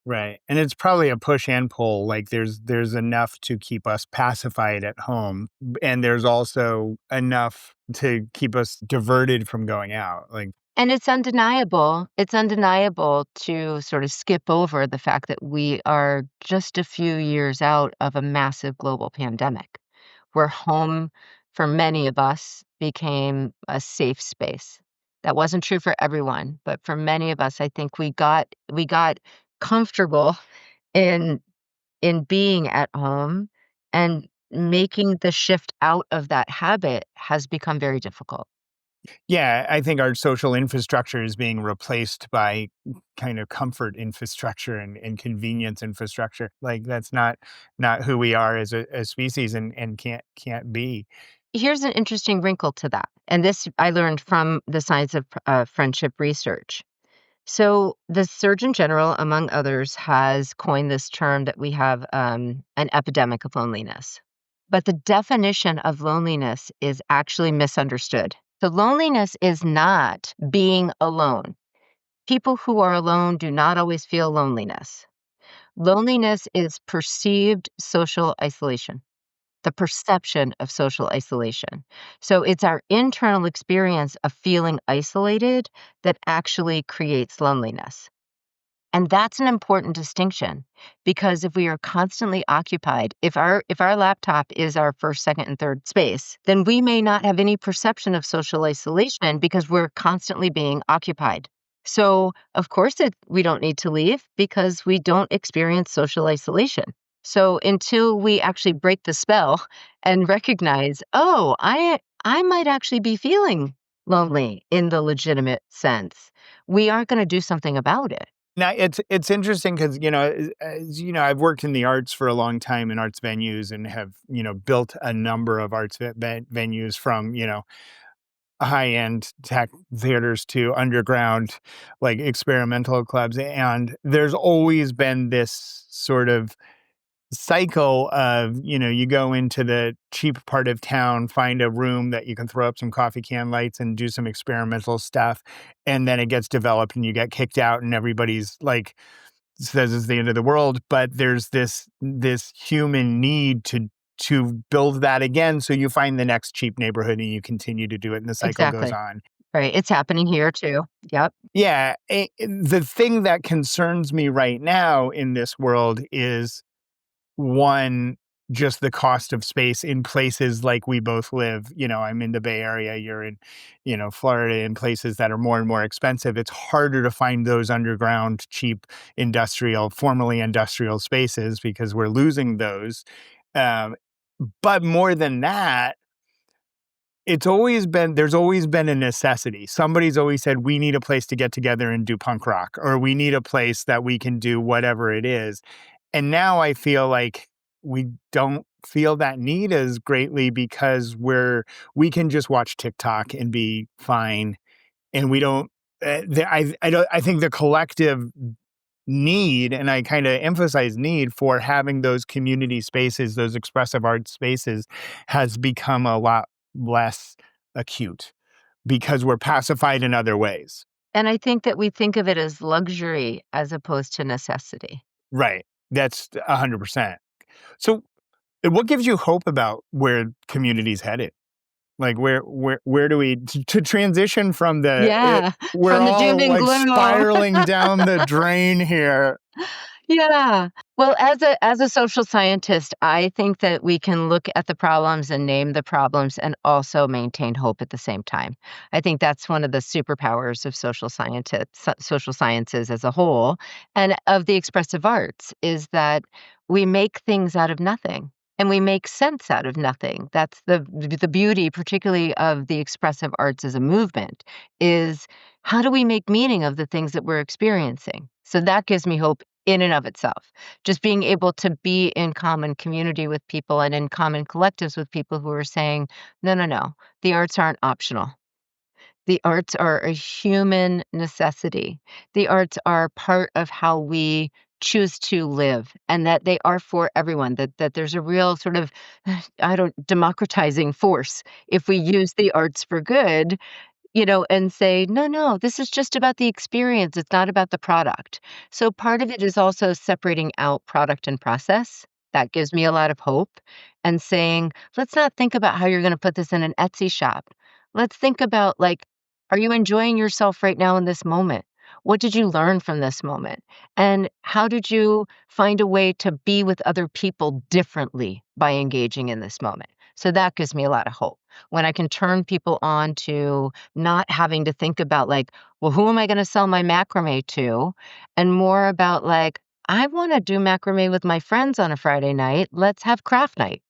[SPEAKER 2] Right. And it's probably a push and pull. Like there's enough to keep us pacified at home. And there's also enough to keep us diverted from going out. Like,
[SPEAKER 3] And it's undeniable. It's undeniable to sort of skip over the fact that we are just a few years out of a massive global pandemic, where home, for many of us, became a safe space. That wasn't true for everyone, but for many of us, I think we got comfortable in being at home, and making the shift out of that habit has become very difficult.
[SPEAKER 2] Yeah, I think our social infrastructure is being replaced by kind of comfort infrastructure and convenience infrastructure. Like that's not who we are as a species, and can't be.
[SPEAKER 3] Here's an interesting wrinkle to that, and this I learned from the science of friendship research. So, the Surgeon General, among others, has coined this term that we have an epidemic of loneliness. But the definition of loneliness is actually misunderstood. So, loneliness is not being alone. People who are alone do not always feel loneliness. Loneliness is perceived social isolation, the perception of social isolation. So it's our internal experience of feeling isolated that actually creates loneliness. And that's an important distinction, because if we are constantly occupied, if our laptop is our first, second, and third space, then we may not have any perception of social isolation because we're constantly being occupied. So, of course, we don't need to leave because we don't experience social isolation. So, until we actually break the spell and recognize, oh, I might actually be feeling lonely in the legitimate sense, we aren't going to do something about it.
[SPEAKER 2] Now it's interesting because as you know, I've worked in the arts for a long time in arts venues and have built a number of arts venues from high end tech theaters to underground like experimental clubs, and there's always been this sort of cycle of you go into the cheap part of town, find a room that you can throw up some coffee can lights and do some experimental stuff, and then it gets developed and you get kicked out and everybody's like says it's the end of the world. But there's this human need to build that again, so you find the next cheap neighborhood and you continue to do it and the cycle goes
[SPEAKER 3] Exactly.
[SPEAKER 2] on.
[SPEAKER 3] Right. It's happening here too. Yep.
[SPEAKER 2] Yeah, the thing that concerns me right now in this world is, one, just the cost of space in places like we both live. I'm in the Bay Area, you're in, Florida, in places that are more and more expensive. It's harder to find those underground, cheap, formerly industrial spaces because we're losing those. Um, but more than that, there's always been a necessity. Somebody's always said, we need a place to get together and do punk rock, or we need a place that we can do whatever it is. And now I feel like we don't feel that need as greatly because we can just watch TikTok and be fine. And we don't, I think the collective need, and I kind of emphasize need for having those community spaces, those expressive art spaces, has become a lot less acute because we're pacified in other ways.
[SPEAKER 3] And I think that we think of it as luxury as opposed to necessity.
[SPEAKER 2] Right. That's 100%. So what gives you hope about where community's headed? Like where do we to transition from
[SPEAKER 3] Yeah,
[SPEAKER 2] we're
[SPEAKER 3] from the
[SPEAKER 2] all
[SPEAKER 3] doom and
[SPEAKER 2] like
[SPEAKER 3] gloom.
[SPEAKER 2] spiraling down the drain here.
[SPEAKER 3] Yeah. Well, as a social scientist, I think that we can look at the problems and name the problems and also maintain hope at the same time. I think that's one of the superpowers of social sciences as a whole, and of the expressive arts, is that we make things out of nothing. And we make sense out of nothing. That's the beauty, particularly of the expressive arts as a movement, is how do we make meaning of the things that we're experiencing? So that gives me hope in and of itself. Just being able to be in common community with people and in common collectives with people who are saying, no, no, no, the arts aren't optional. The arts are a human necessity. The arts are part of how we choose to live, and that they are for everyone, that there's a real sort of I don't democratizing force if we use the arts for good, and say, no, no, this is just about the experience. It's not about the product. So part of it is also separating out product and process. That gives me a lot of hope, and saying, let's not think about how you're going to put this in an Etsy shop. Let's think about, like, Are you enjoying yourself right now in this moment? What did you learn from this moment? And how did you find a way to be with other people differently by engaging in this moment? So that gives me a lot of hope when I can turn people on to not having to think about, like, well, who am I going to sell my macrame to? And more about, like, I want to do macrame with my friends on a Friday night. Let's have craft night.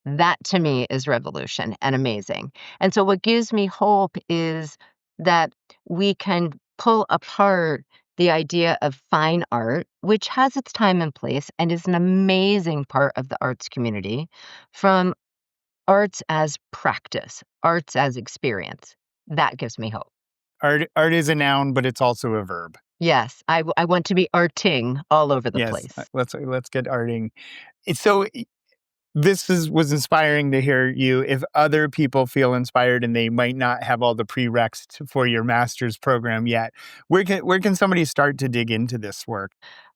[SPEAKER 3] That to me is revolution and amazing. And so what gives me hope is that we can pull apart the idea of fine art, which has its time and place and is an amazing part of the arts community, from arts as practice, arts as experience. That gives me hope.
[SPEAKER 2] Art is a noun, but it's also a verb.
[SPEAKER 3] Yes, I want to be arting all over the
[SPEAKER 2] Yes,
[SPEAKER 3] place.
[SPEAKER 2] let's get arting. So this was inspiring to hear you. If other people feel inspired and they might not have all the prereqs for your master's program yet, where can somebody start to dig into this work?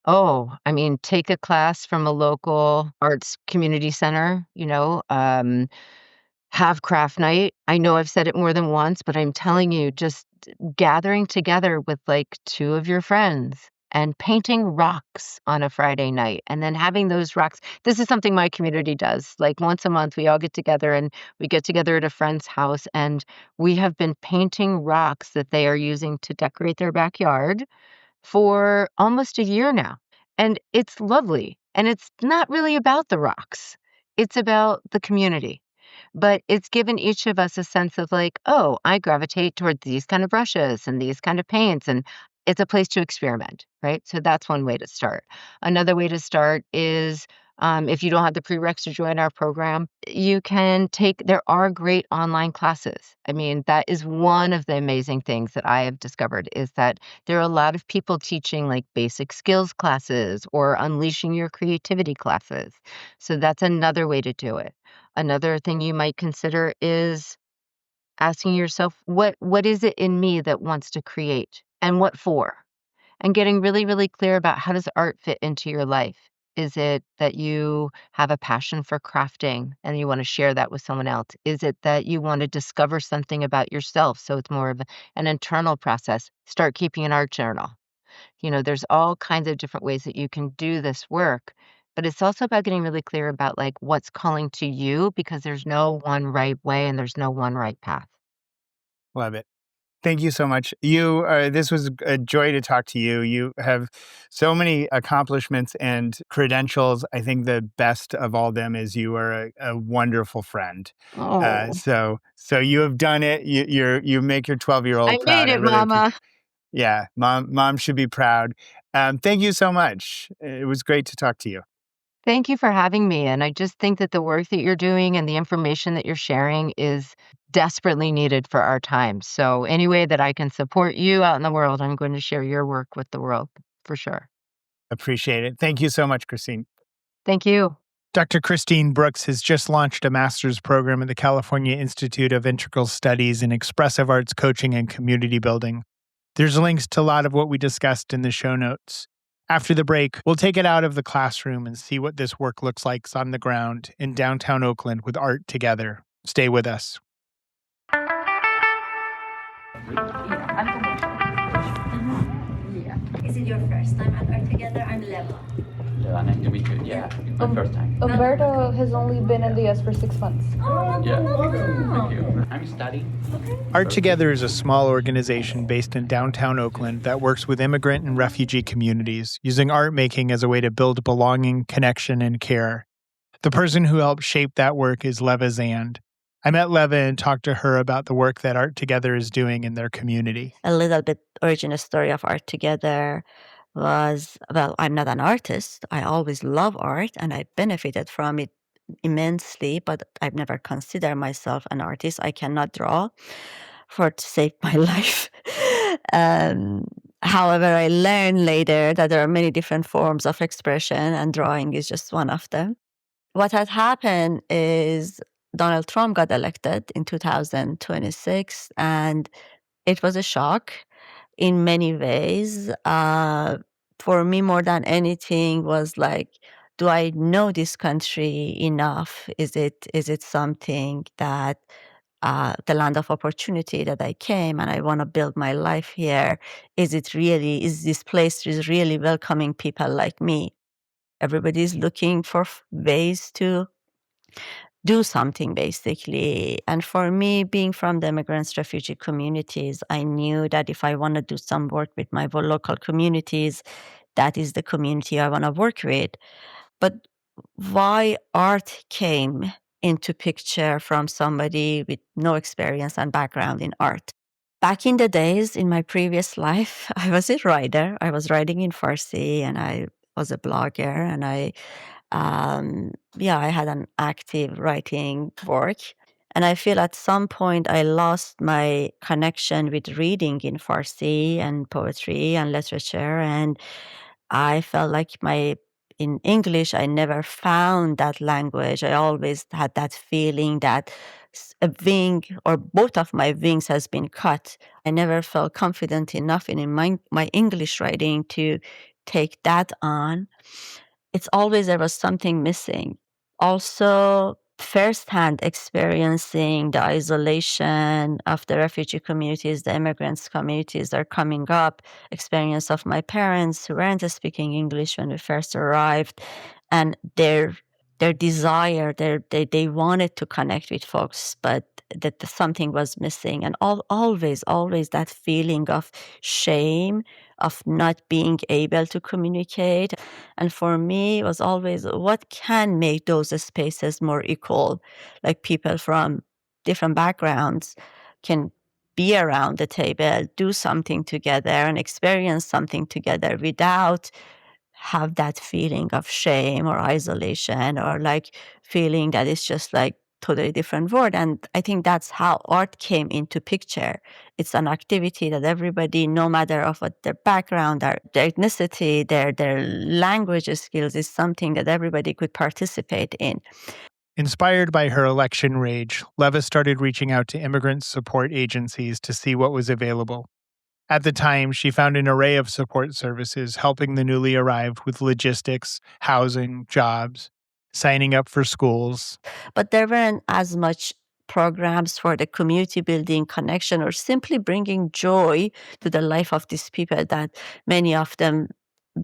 [SPEAKER 3] Oh, I mean, take a class from a local arts community center, have craft night. I know I've said it more than once, but I'm telling you, just gathering together with like two of your friends and painting rocks on a Friday night and then having those rocks. This is something my community does. Like once a month, we all get together and we get together at a friend's house and we have been painting rocks that they are using to decorate their backyard for almost a year now. And it's lovely. And it's not really about the rocks, it's about the community. But it's given each of us a sense of like, oh, I gravitate toward these kind of brushes and these kind of paints. And it's a place to experiment, right? So that's one way to start. Another way to start is if you don't have the prereqs to join our program, you can there are great online classes. I mean, that is one of the amazing things that I have discovered is that there are a lot of people teaching like basic skills classes or unleashing your creativity classes. So that's another way to do it. Another thing you might consider is asking yourself, what is it in me that wants to create and what for? And getting really, really clear about how does art fit into your life? Is it that you have a passion for crafting and you want to share that with someone else? Is it that you want to discover something about yourself? So it's more of an internal process. Start keeping an art journal. There's all kinds of different ways that you can do this work, but it's also about getting really clear about like what's calling to you because there's no one right way and there's no one right path.
[SPEAKER 2] Love it. Thank you so much. This was a joy to talk to you. You have so many accomplishments and credentials. I think the best of all them is you are a wonderful friend.
[SPEAKER 3] Oh,
[SPEAKER 2] So you have done it. You make your 12-year-old
[SPEAKER 3] I made
[SPEAKER 2] proud.
[SPEAKER 3] it, Mama.
[SPEAKER 2] Yeah, mom should be proud. Thank you so much. It was great to talk to you.
[SPEAKER 3] Thank you for having me. And I just think that the work that you're doing and the information that you're sharing is desperately needed for our times. So, any way that I can support you out in the world, I'm going to share your work with the world for sure.
[SPEAKER 2] Appreciate it. Thank you so much, Christine.
[SPEAKER 3] Thank you.
[SPEAKER 2] Dr. Christine Brooks has just launched a master's program at the California Institute of Integral Studies in Expressive Arts Coaching and Community Building. There's links to a lot of what we discussed in the show notes. After the break, we'll take it out of the classroom and see what this work looks like on the ground in downtown Oakland with ARTogether. Stay with us.
[SPEAKER 4] Is it your first time at ARTogether? I'm Leva.
[SPEAKER 5] Yeah, nice to meet you. Yeah, it's my first time.
[SPEAKER 6] Umberto has only been in the US for 6 months.
[SPEAKER 5] Yeah, thank you. I'm studying.
[SPEAKER 2] ARTogether is a small organization based in downtown Oakland that works with immigrant and refugee communities, using art making as a way to build belonging, connection, and care. The person who helped shape that work is Leva Zand. I met Leva and talked to her about the work that ARTogether is doing in their community.
[SPEAKER 7] A little bit origin story of ARTogether was, well, I'm not an artist. I always love art and I benefited from it immensely, but I've never considered myself an artist. I cannot draw to save my life. However, I learned later that there are many different forms of expression and drawing is just one of them. What had happened is Donald Trump got elected in 2026, and it was a shock in many ways. For me, more than anything, was like, do I know this country enough? Is it something that the land of opportunity that I came, and I want to build my life here. Is this place is really welcoming people like me? Everybody's looking for ways to do something, basically. And for me, being from the immigrants, refugee communities, I knew that if I want to do some work with my local communities, that is the community I want to work with. But why art came into picture from somebody with no experience and background in art? Back in the days, in my previous life, I was a writer. I was writing in Farsi, and I was a blogger, and I had an active writing work. And I feel at some point I lost my connection with reading in Farsi and poetry and literature. And I felt like in English, I never found that language. I always had that feeling that a wing or both of my wings has been cut. I never felt confident enough in my English writing to take that on. It's always there was something missing. Also, firsthand experiencing the isolation of the refugee communities, the immigrants communities that are coming up, experience of my parents who weren't speaking English when we first arrived, and their desire, they wanted to connect with folks, but that something was missing. And always that feeling of shame, of not being able to communicate. And for me, it was always what can make those spaces more equal, like people from different backgrounds can be around the table, do something together, and experience something together without have that feeling of shame or isolation or like feeling that it's just like totally different world. And I think that's how art came into picture. It's an activity that everybody, no matter of what their background, their ethnicity, their language skills, is something that everybody could participate in.
[SPEAKER 2] Inspired by her election rage, Leva started reaching out to immigrant support agencies to see what was available. At the time, she found an array of support services helping the newly arrived with logistics, housing, jobs, signing up for schools.
[SPEAKER 7] But there weren't as much programs for the community building connection or simply bringing joy to the life of these people that many of them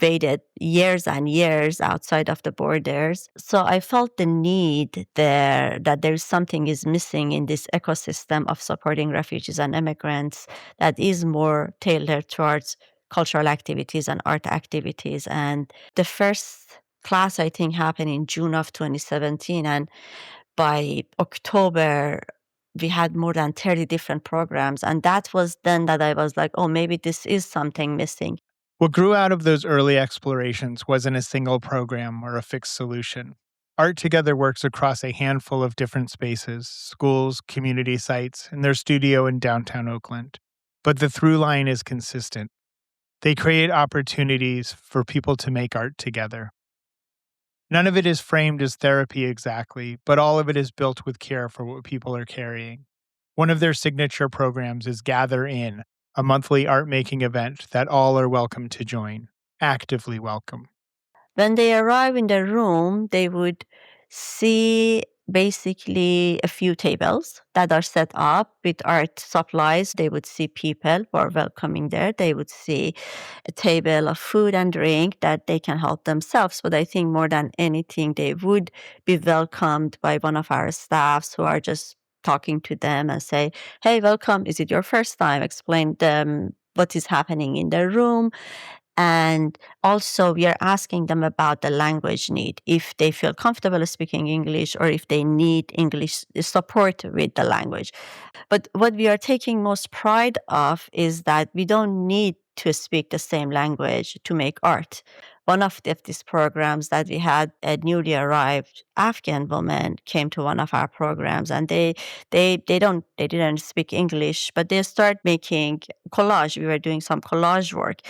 [SPEAKER 7] waited years and years outside of the borders. So I felt the need there that there's something is missing in this ecosystem of supporting refugees and immigrants that is more tailored towards cultural activities and art activities. And the first class, I think, happened in June of 2017. And by October, we had more than 30 different programs. And that was then that I was like, oh, maybe this is something missing.
[SPEAKER 2] What grew out of those early explorations wasn't a single program or a fixed solution. ARTogether works across a handful of different spaces, schools, community sites, and their studio in downtown Oakland. But the through line is consistent. They create opportunities for people to make art together. None of it is framed as therapy exactly, but all of it is built with care for what people are carrying. One of their signature programs is Gather In, a monthly art-making event that all are welcome to join, actively welcome.
[SPEAKER 7] When they arrive in the room, they would see basically a few tables that are set up with art supplies. They would see people who are welcoming there. They would see a table of food and drink that they can help themselves. But I think more than anything, they would be welcomed by one of our staffs who are just talking to them and say, hey, welcome. Is it your first time? Explain them what is happening in the room. And also, we are asking them about the language need, if they feel comfortable speaking English or if they need English support with the language. But what we are taking most pride of is that we don't need to speak the same language to make art. One of these programs that we had, a newly arrived Afghan woman came to one of our programs, and they didn't speak English, but they start making collage. We were doing some collage work,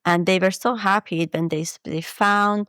[SPEAKER 7] and they were so happy when they found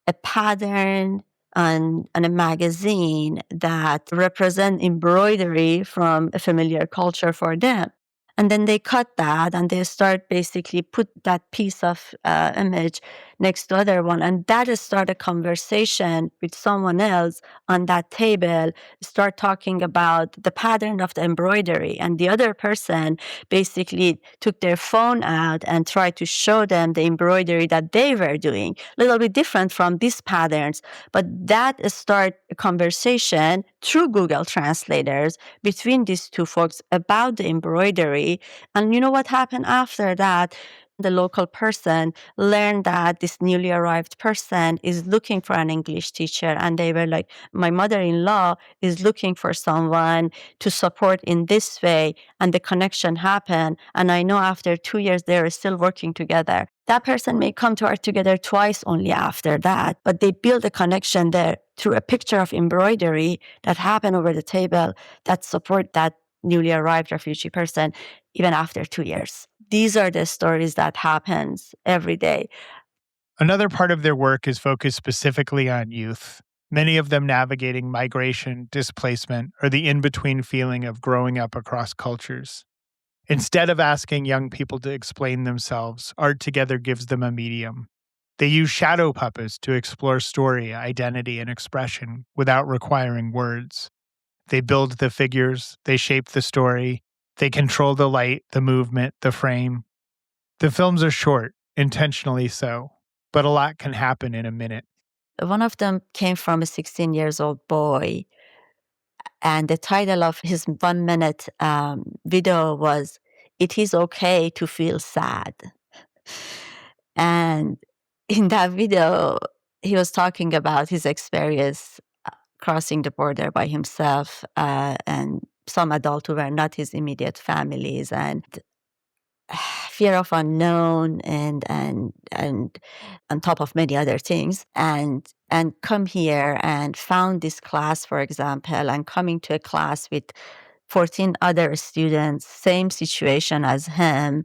[SPEAKER 7] a pattern and a magazine that represent embroidery from a familiar culture for them. And then they cut that and they start basically put that piece of image next to other one. And that is start a conversation with someone else on that table, start talking about the pattern of the embroidery. And the other person basically took their phone out and tried to show them the embroidery that they were doing, a little bit different from these patterns. But that start a conversation through Google translators between these two folks about the embroidery. And you know what happened after that? The local person learned that this newly arrived person is looking for an English teacher. And they were like, my mother-in-law is looking for someone to support in this way. And the connection happened. And I know after 2 years, they're still working together. That person may come to ARTogether twice only after that, but they build a connection there through a picture of embroidery that happened over the table that support that newly arrived refugee person even after 2 years. These are the stories that happens every day.
[SPEAKER 2] Another part of their work is focused specifically on youth, many of them navigating migration, displacement, or the in-between feeling of growing up across cultures. Instead of asking young people to explain themselves, ARTogether gives them a medium. They use shadow puppets to explore story, identity, and expression without requiring words. They build the figures, they shape the story, they control the light, the movement, the frame. The films are short, intentionally so, but a lot can happen in a minute.
[SPEAKER 7] One of them came from a 16-year-old boy, and the title of his 1-minute video was, "It is okay to feel sad." And in that video, he was talking about his experience crossing the border by himself and some adults who were not his immediate families, and fear of unknown and on top of many other things, and come here and found this class, for example, and coming to a class with 14 other students, same situation as him,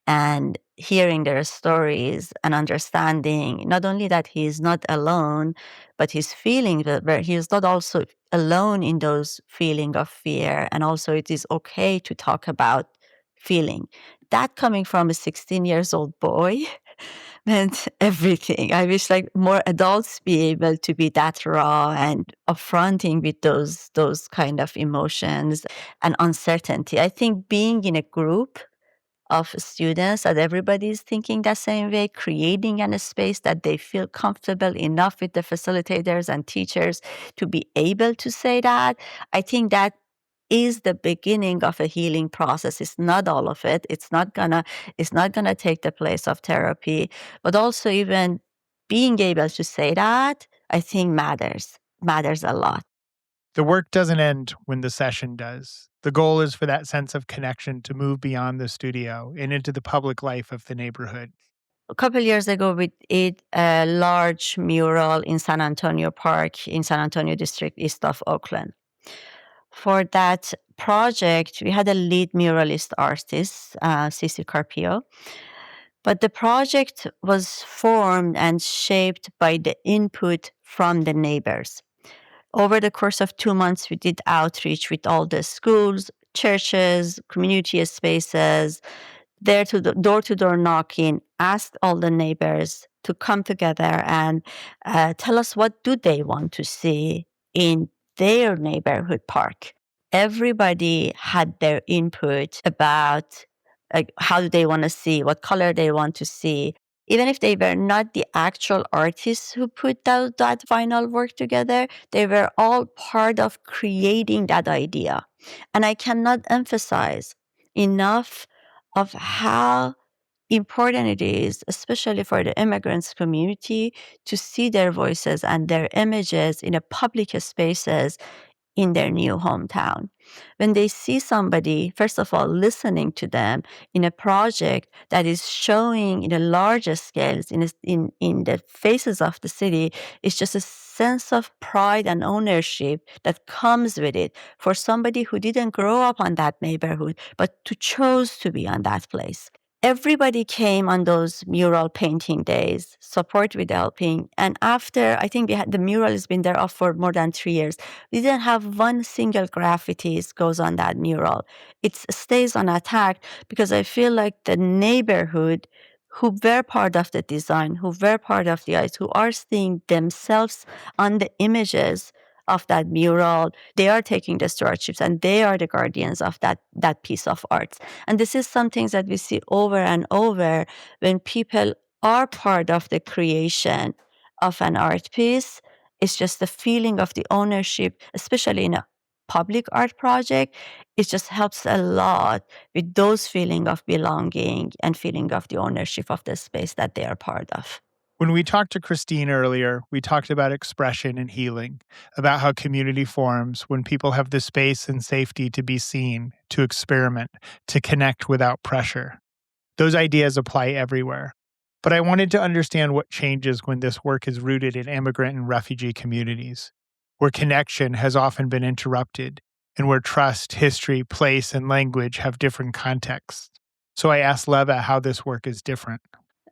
[SPEAKER 7] and hearing their stories and understanding not only that he is not alone, but his feeling that he is not also alone in those feeling of fear, and also it is okay to talk about feeling. That coming from a 16-year-old boy meant everything. I wish like more adults be able to be that raw and upfronting with those kind of emotions and uncertainty. I think being in a group of students that everybody is thinking the same way, creating a space that they feel comfortable enough with the facilitators and teachers to be able to say that, I think that is the beginning of a healing process. It's not all of it. It's not gonna take the place of therapy, but also even being able to say that, I think matters a lot.
[SPEAKER 2] The work doesn't end when the session does. The goal is for that sense of connection to move beyond the studio and into the public life of the neighborhood.
[SPEAKER 7] A couple years ago, we did a large mural in San Antonio Park, in San Antonio district, east of Oakland. For that project, we had a lead muralist artist, Cici Carpio. But the project was formed and shaped by the input from the neighbors. Over the course of 2 months, we did outreach with all the schools, churches, community spaces, door-to-door knocking, asked all the neighbors to come together and tell us what do they want to see in their neighborhood park. Everybody had their input about how do they want to see, what color they want to see. Even if they were not the actual artists who put that vinyl work together, they were all part of creating that idea. And I cannot emphasize enough of how important it is, especially for the immigrants community, to see their voices and their images in a public spaces in their new hometown. When they see somebody, first of all, listening to them in a project that is showing in a larger scale, in the faces of the city, it's just a sense of pride and ownership that comes with it for somebody who didn't grow up on that neighborhood, but to chose to be on that place. everybody came on those mural painting days, support with helping. And after, I think the mural has been there up for more than 3 years. We didn't have one single graffitis goes on that mural. It stays unattacked because I feel like the neighborhood who were part of the design, who were part of the arts, who are seeing themselves on the images of that mural, they are taking the stewardships and they are the guardians of that piece of art. And this is something that we see over and over when people are part of the creation of an art piece. It's just the feeling of the ownership, especially in a public art project. It just helps a lot with those feeling of belonging and feeling of the ownership of the space that they are part of.
[SPEAKER 2] When we talked to Christine earlier, we talked about expression and healing, about how community forms when people have the space and safety to be seen, to experiment, to connect without pressure. Those ideas apply everywhere. But I wanted to understand what changes when this work is rooted in immigrant and refugee communities, where connection has often been interrupted, and where trust, history, place, and language have different contexts. So I asked Leva how this work is different.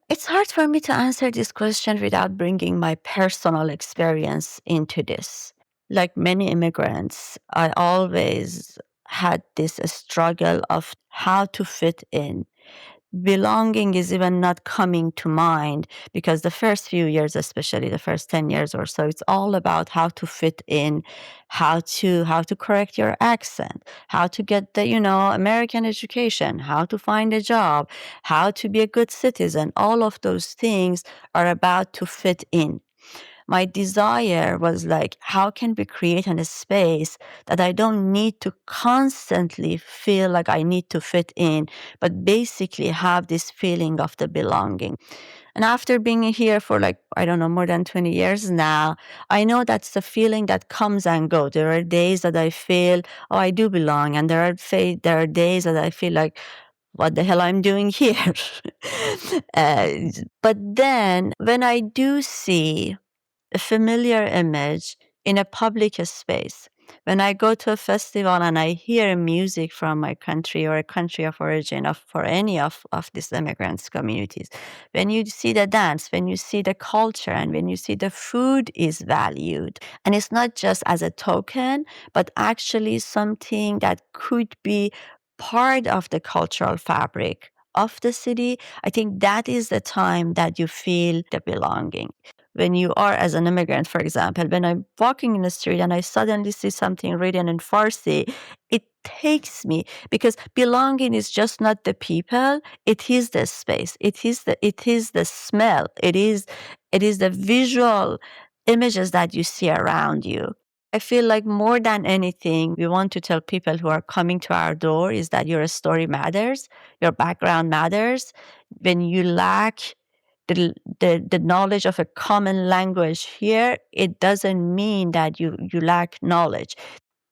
[SPEAKER 7] It's hard for me to answer this question without bringing my personal experience into this. Like many immigrants, I always had this struggle of how to fit in. Belonging is even not coming to mind because the first few years, especially the first 10 years or so, it's all about how to fit in, how to correct your accent, how to get the, American education, how to find a job, how to be a good citizen. All of those things are about to fit in. My desire was like, how can we create a space that I don't need to constantly feel like I need to fit in, but basically have this feeling of the belonging. And after being here for more than 20 years now, I know that's the feeling that comes and goes. There are days that I feel, oh, I do belong. And there are days that I feel like, what the hell I'm doing here? But then when I do see a familiar image in a public space. When I go to a festival and I hear music from my country or a country of origin for any of these immigrants communities, when you see the dance, when you see the culture, and when you see the food is valued, and it's not just as a token, but actually something that could be part of the cultural fabric of the city, I think that is the time that you feel the belonging. When you are as an immigrant, for example, when I'm walking in the street and I suddenly see something written in Farsi, it takes me because belonging is just not the people, it is the space, it is the smell, it is the visual images that you see around you. I feel like more than anything, we want to tell people who are coming to our door is that your story matters, your background matters. When you lack the knowledge of a common language here, it doesn't mean that you lack knowledge.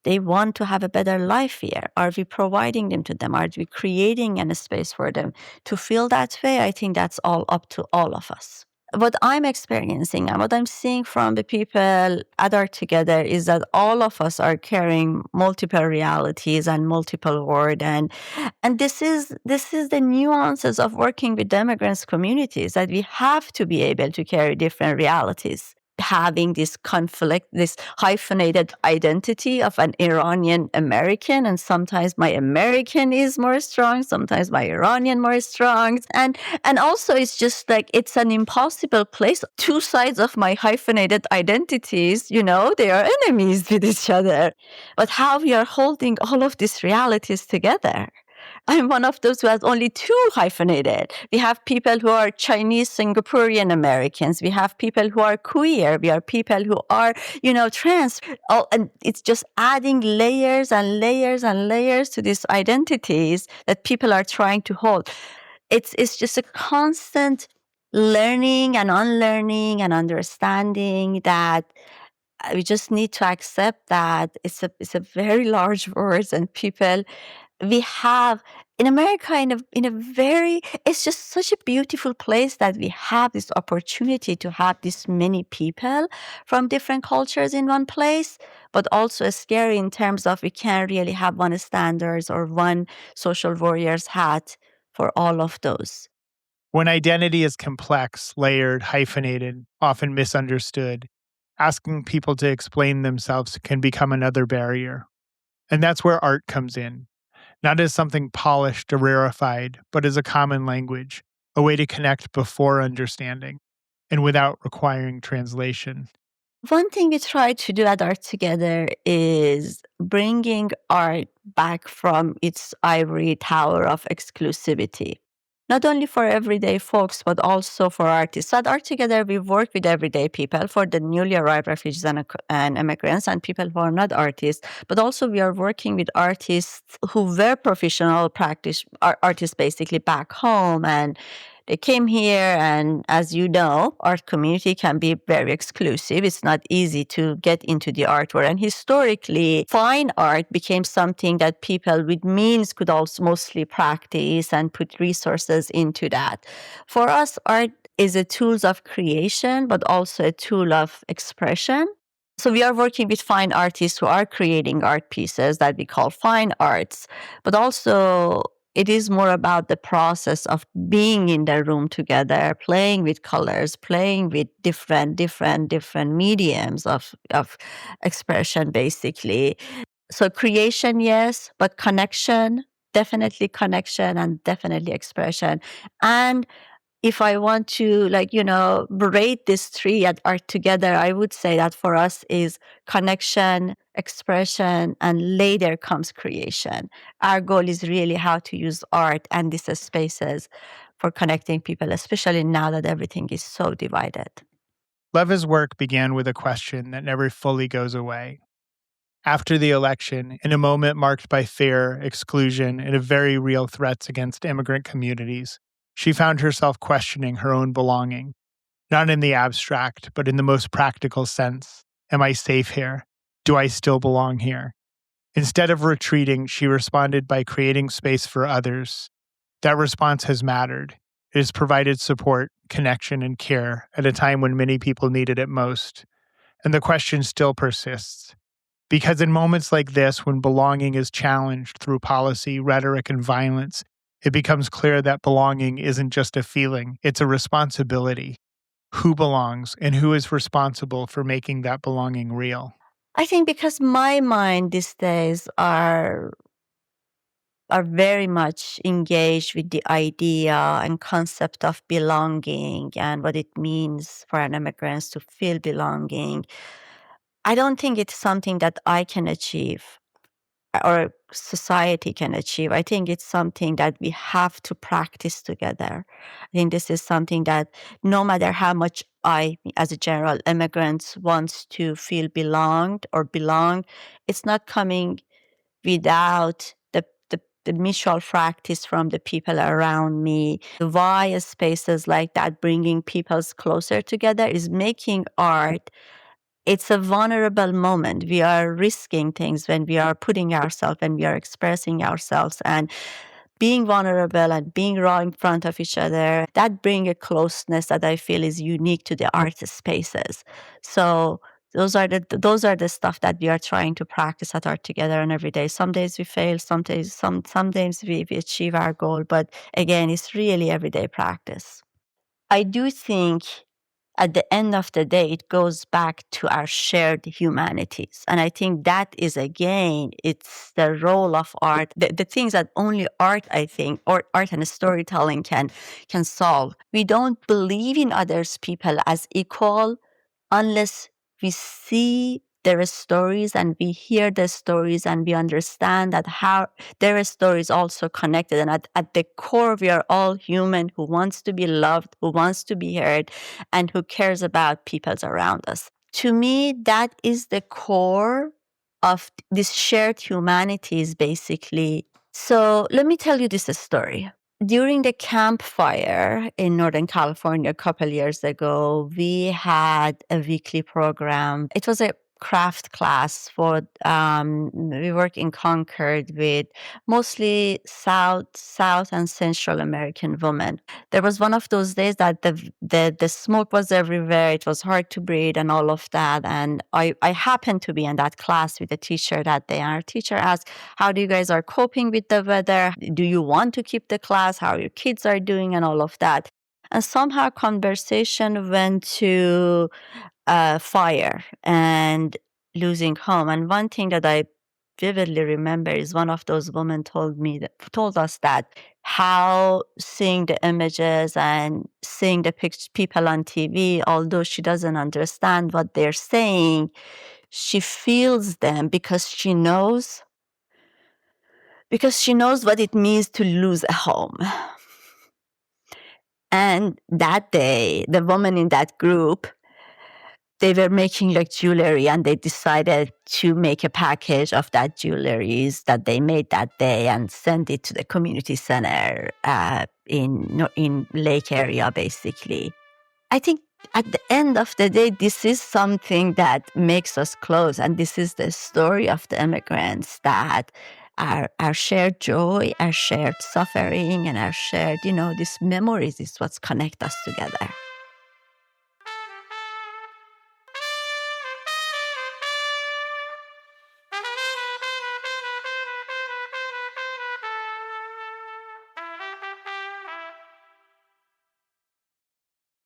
[SPEAKER 7] They want to have a better life here. Are we providing them to them? Are we creating a space for them to feel that way? I think that's all up to all of us. What I'm experiencing and what I'm seeing from the people at ARTogether is that all of us are carrying multiple realities and multiple words, and this is the nuances of working with the immigrants communities, that we have to be able to carry different realities. Having this conflict, this hyphenated identity of an Iranian American, and sometimes my American is more strong, sometimes my Iranian more strong, and also it's just like it's an impossible place. Two sides of my hyphenated identities, they are enemies with each other. But how we are holding all of these realities together. I'm one of those who has only two hyphenated. We have people who are Chinese Singaporean Americans. We have people who are queer. We have people who are, trans. And it's just adding layers and layers and layers to these identities that people are trying to hold. It's just a constant learning and unlearning and understanding that we just need to accept that it's a very large word, and people we have in America in a very, it's just such a beautiful place that we have this opportunity to have this many people from different cultures in one place, but also scary in terms of we can't really have one standards or one social warrior's hat for all of those.
[SPEAKER 2] When identity is complex, layered, hyphenated, often misunderstood, asking people to explain themselves can become another barrier. And that's where art comes in, not as something polished or rarefied, but as a common language, a way to connect before understanding and without requiring translation.
[SPEAKER 7] One thing we try to do at ARTogether is bringing art back from its ivory tower of exclusivity, not only for everyday folks, but also for artists. So at ARTogether, we work with everyday people, for the newly arrived refugees and immigrants and people who are not artists, but also we are working with artists who were professional artists basically back home, and they came here, and as you know, art community can be very exclusive. It's not easy to get into the art world. And historically, fine art became something that people with means could also mostly practice and put resources into that. For us, art is a tool of creation, but also a tool of expression. So we are working with fine artists who are creating art pieces that we call fine arts, but also it is more about the process of being in the room together, playing with colors, playing with different mediums of expression, basically. So creation, yes, but connection, definitely connection and definitely expression. And if I want to, rate this three at ARTogether, I would say that for us is connection, expression, and later comes creation. Our goal is really how to use art and these spaces for connecting people, especially now that everything is so divided.
[SPEAKER 2] Leva's work began with a question that never fully goes away. After the election, in a moment marked by fear, exclusion, and very real threats against immigrant communities, she found herself questioning her own belonging, not in the abstract, but in the most practical sense. Am I safe here? Do I still belong here? Instead of retreating, she responded by creating space for others. That response has mattered. It has provided support, connection, and care at a time when many people needed it most. And the question still persists. Because in moments like this, when belonging is challenged through policy, rhetoric, and violence, it becomes clear that belonging isn't just a feeling, it's a responsibility. Who belongs and who is responsible for making that belonging real?
[SPEAKER 7] I think because my mind these days are very much engaged with the idea and concept of belonging and what it means for an immigrant to feel belonging. I don't think it's something that I can achieve or society can achieve. I think it's something that we have to practice together. I think this is something that no matter how much I, as a general immigrant, wants to feel belonged or belong, it's not coming without the mutual practice from the people around me. Why spaces like that, bringing people closer together, is making art. It's a vulnerable moment. We are risking things when we are putting ourselves, when we are expressing ourselves, and being vulnerable and being raw in front of each other. That brings a closeness that I feel is unique to the art spaces. So those are the stuff that we are trying to practice at ARTogether and every day. Some days we fail, some days we achieve our goal. But again, it's really everyday practice. I do think at the end of the day, it goes back to our shared humanities. And I think that is, again, it's the role of art, the things that only art, I think, or art and storytelling can solve. We don't believe in others people as equal unless we see their stories and we hear their stories and we understand that how their stories also connected. And at the core, we are all human who wants to be loved, who wants to be heard, and who cares about people around us. To me, that is the core of this shared humanities, basically. So let me tell you this story. During the campfire in Northern California a couple years ago, we had a weekly program. It was a craft class for we work in Concord with mostly South and Central American women. There was one of those days that the smoke was everywhere. It was hard to breathe and all of that. And I happened to be in that class with the teacher that day. And our teacher asked, how do you guys are coping with the weather? Do you want to keep the class? How your kids are doing and all of that? And somehow conversation went to fire and losing home. And one thing that I vividly remember is one of those women told us that how seeing the images and seeing the people on TV, although she doesn't understand what they're saying, she feels them because she knows what it means to lose a home. And that day, the woman in that group, they were making like jewelry, and they decided to make a package of that jewelries that they made that day and send it to the community center in Lake area, basically. I think at the end of the day, this is something that makes us close, and this is the story of the immigrants, that our shared joy, our shared suffering, and our shared, these memories is what's connect us together.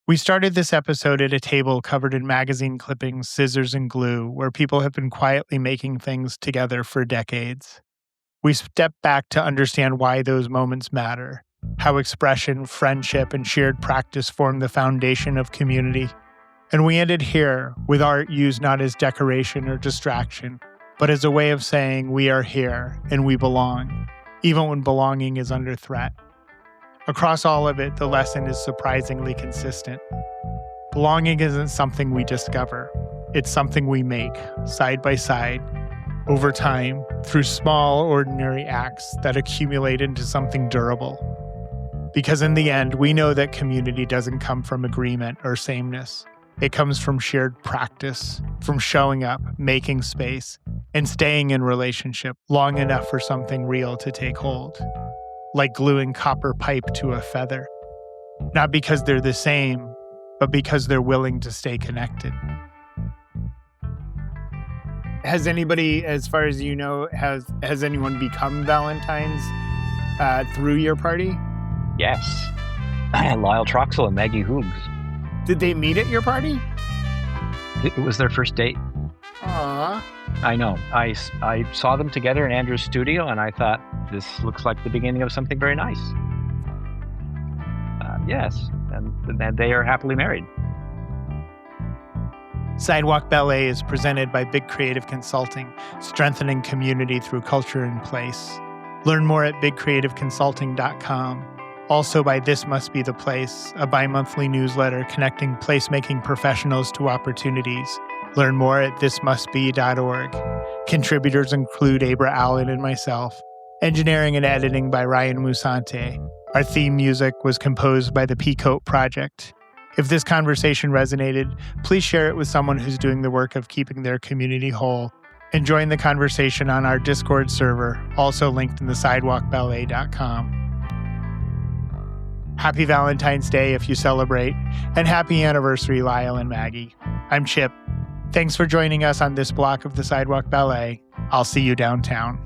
[SPEAKER 2] We started this episode at a table covered in magazine clippings, scissors, and glue, where people have been quietly making things together for decades. We stepped back to understand why those moments matter, how expression, friendship, and shared practice form the foundation of community. And we ended here, with art used not as decoration or distraction, but as a way of saying we are here and we belong, even when belonging is under threat. Across all of it, the lesson is surprisingly consistent. Belonging isn't something we discover. It's something we make, side by side, over time, through small, ordinary acts that accumulate into something durable. Because in the end, we know that community doesn't come from agreement or sameness. It comes from shared practice, from showing up, making space, and staying in relationship long enough for something real to take hold. Like gluing copper pipe to a feather. Not because they're the same, but because they're willing to stay connected. Has anybody, as far as you know, has anyone become Valentine's through your party?
[SPEAKER 1] Yes. Lyle Troxel and Maggie Hoogs.
[SPEAKER 2] Did they meet at your party?
[SPEAKER 1] It was their first date.
[SPEAKER 2] Aww.
[SPEAKER 1] I know. I saw them together in Andrew's studio, and I thought, this looks like the beginning of something very nice. Yes, and they are happily married.
[SPEAKER 2] Sidewalk Ballet is presented by Big Creative Consulting, strengthening community through culture and place. Learn more at bigcreativeconsulting.com. Also by This Must Be the Place, a bi-monthly newsletter connecting placemaking professionals to opportunities. Learn more at thismustbe.org. Contributors include Abra Allen and myself. Engineering and editing by Ryan Musante. Our theme music was composed by the Peacoat Project. If this conversation resonated, please share it with someone who's doing the work of keeping their community whole. And join the conversation on our Discord server, also linked in the sidewalkballet.com. Happy Valentine's Day if you celebrate, and happy anniversary, Lyle and Maggie. I'm Chip. Thanks for joining us on this block of the Sidewalk Ballet. I'll see you downtown.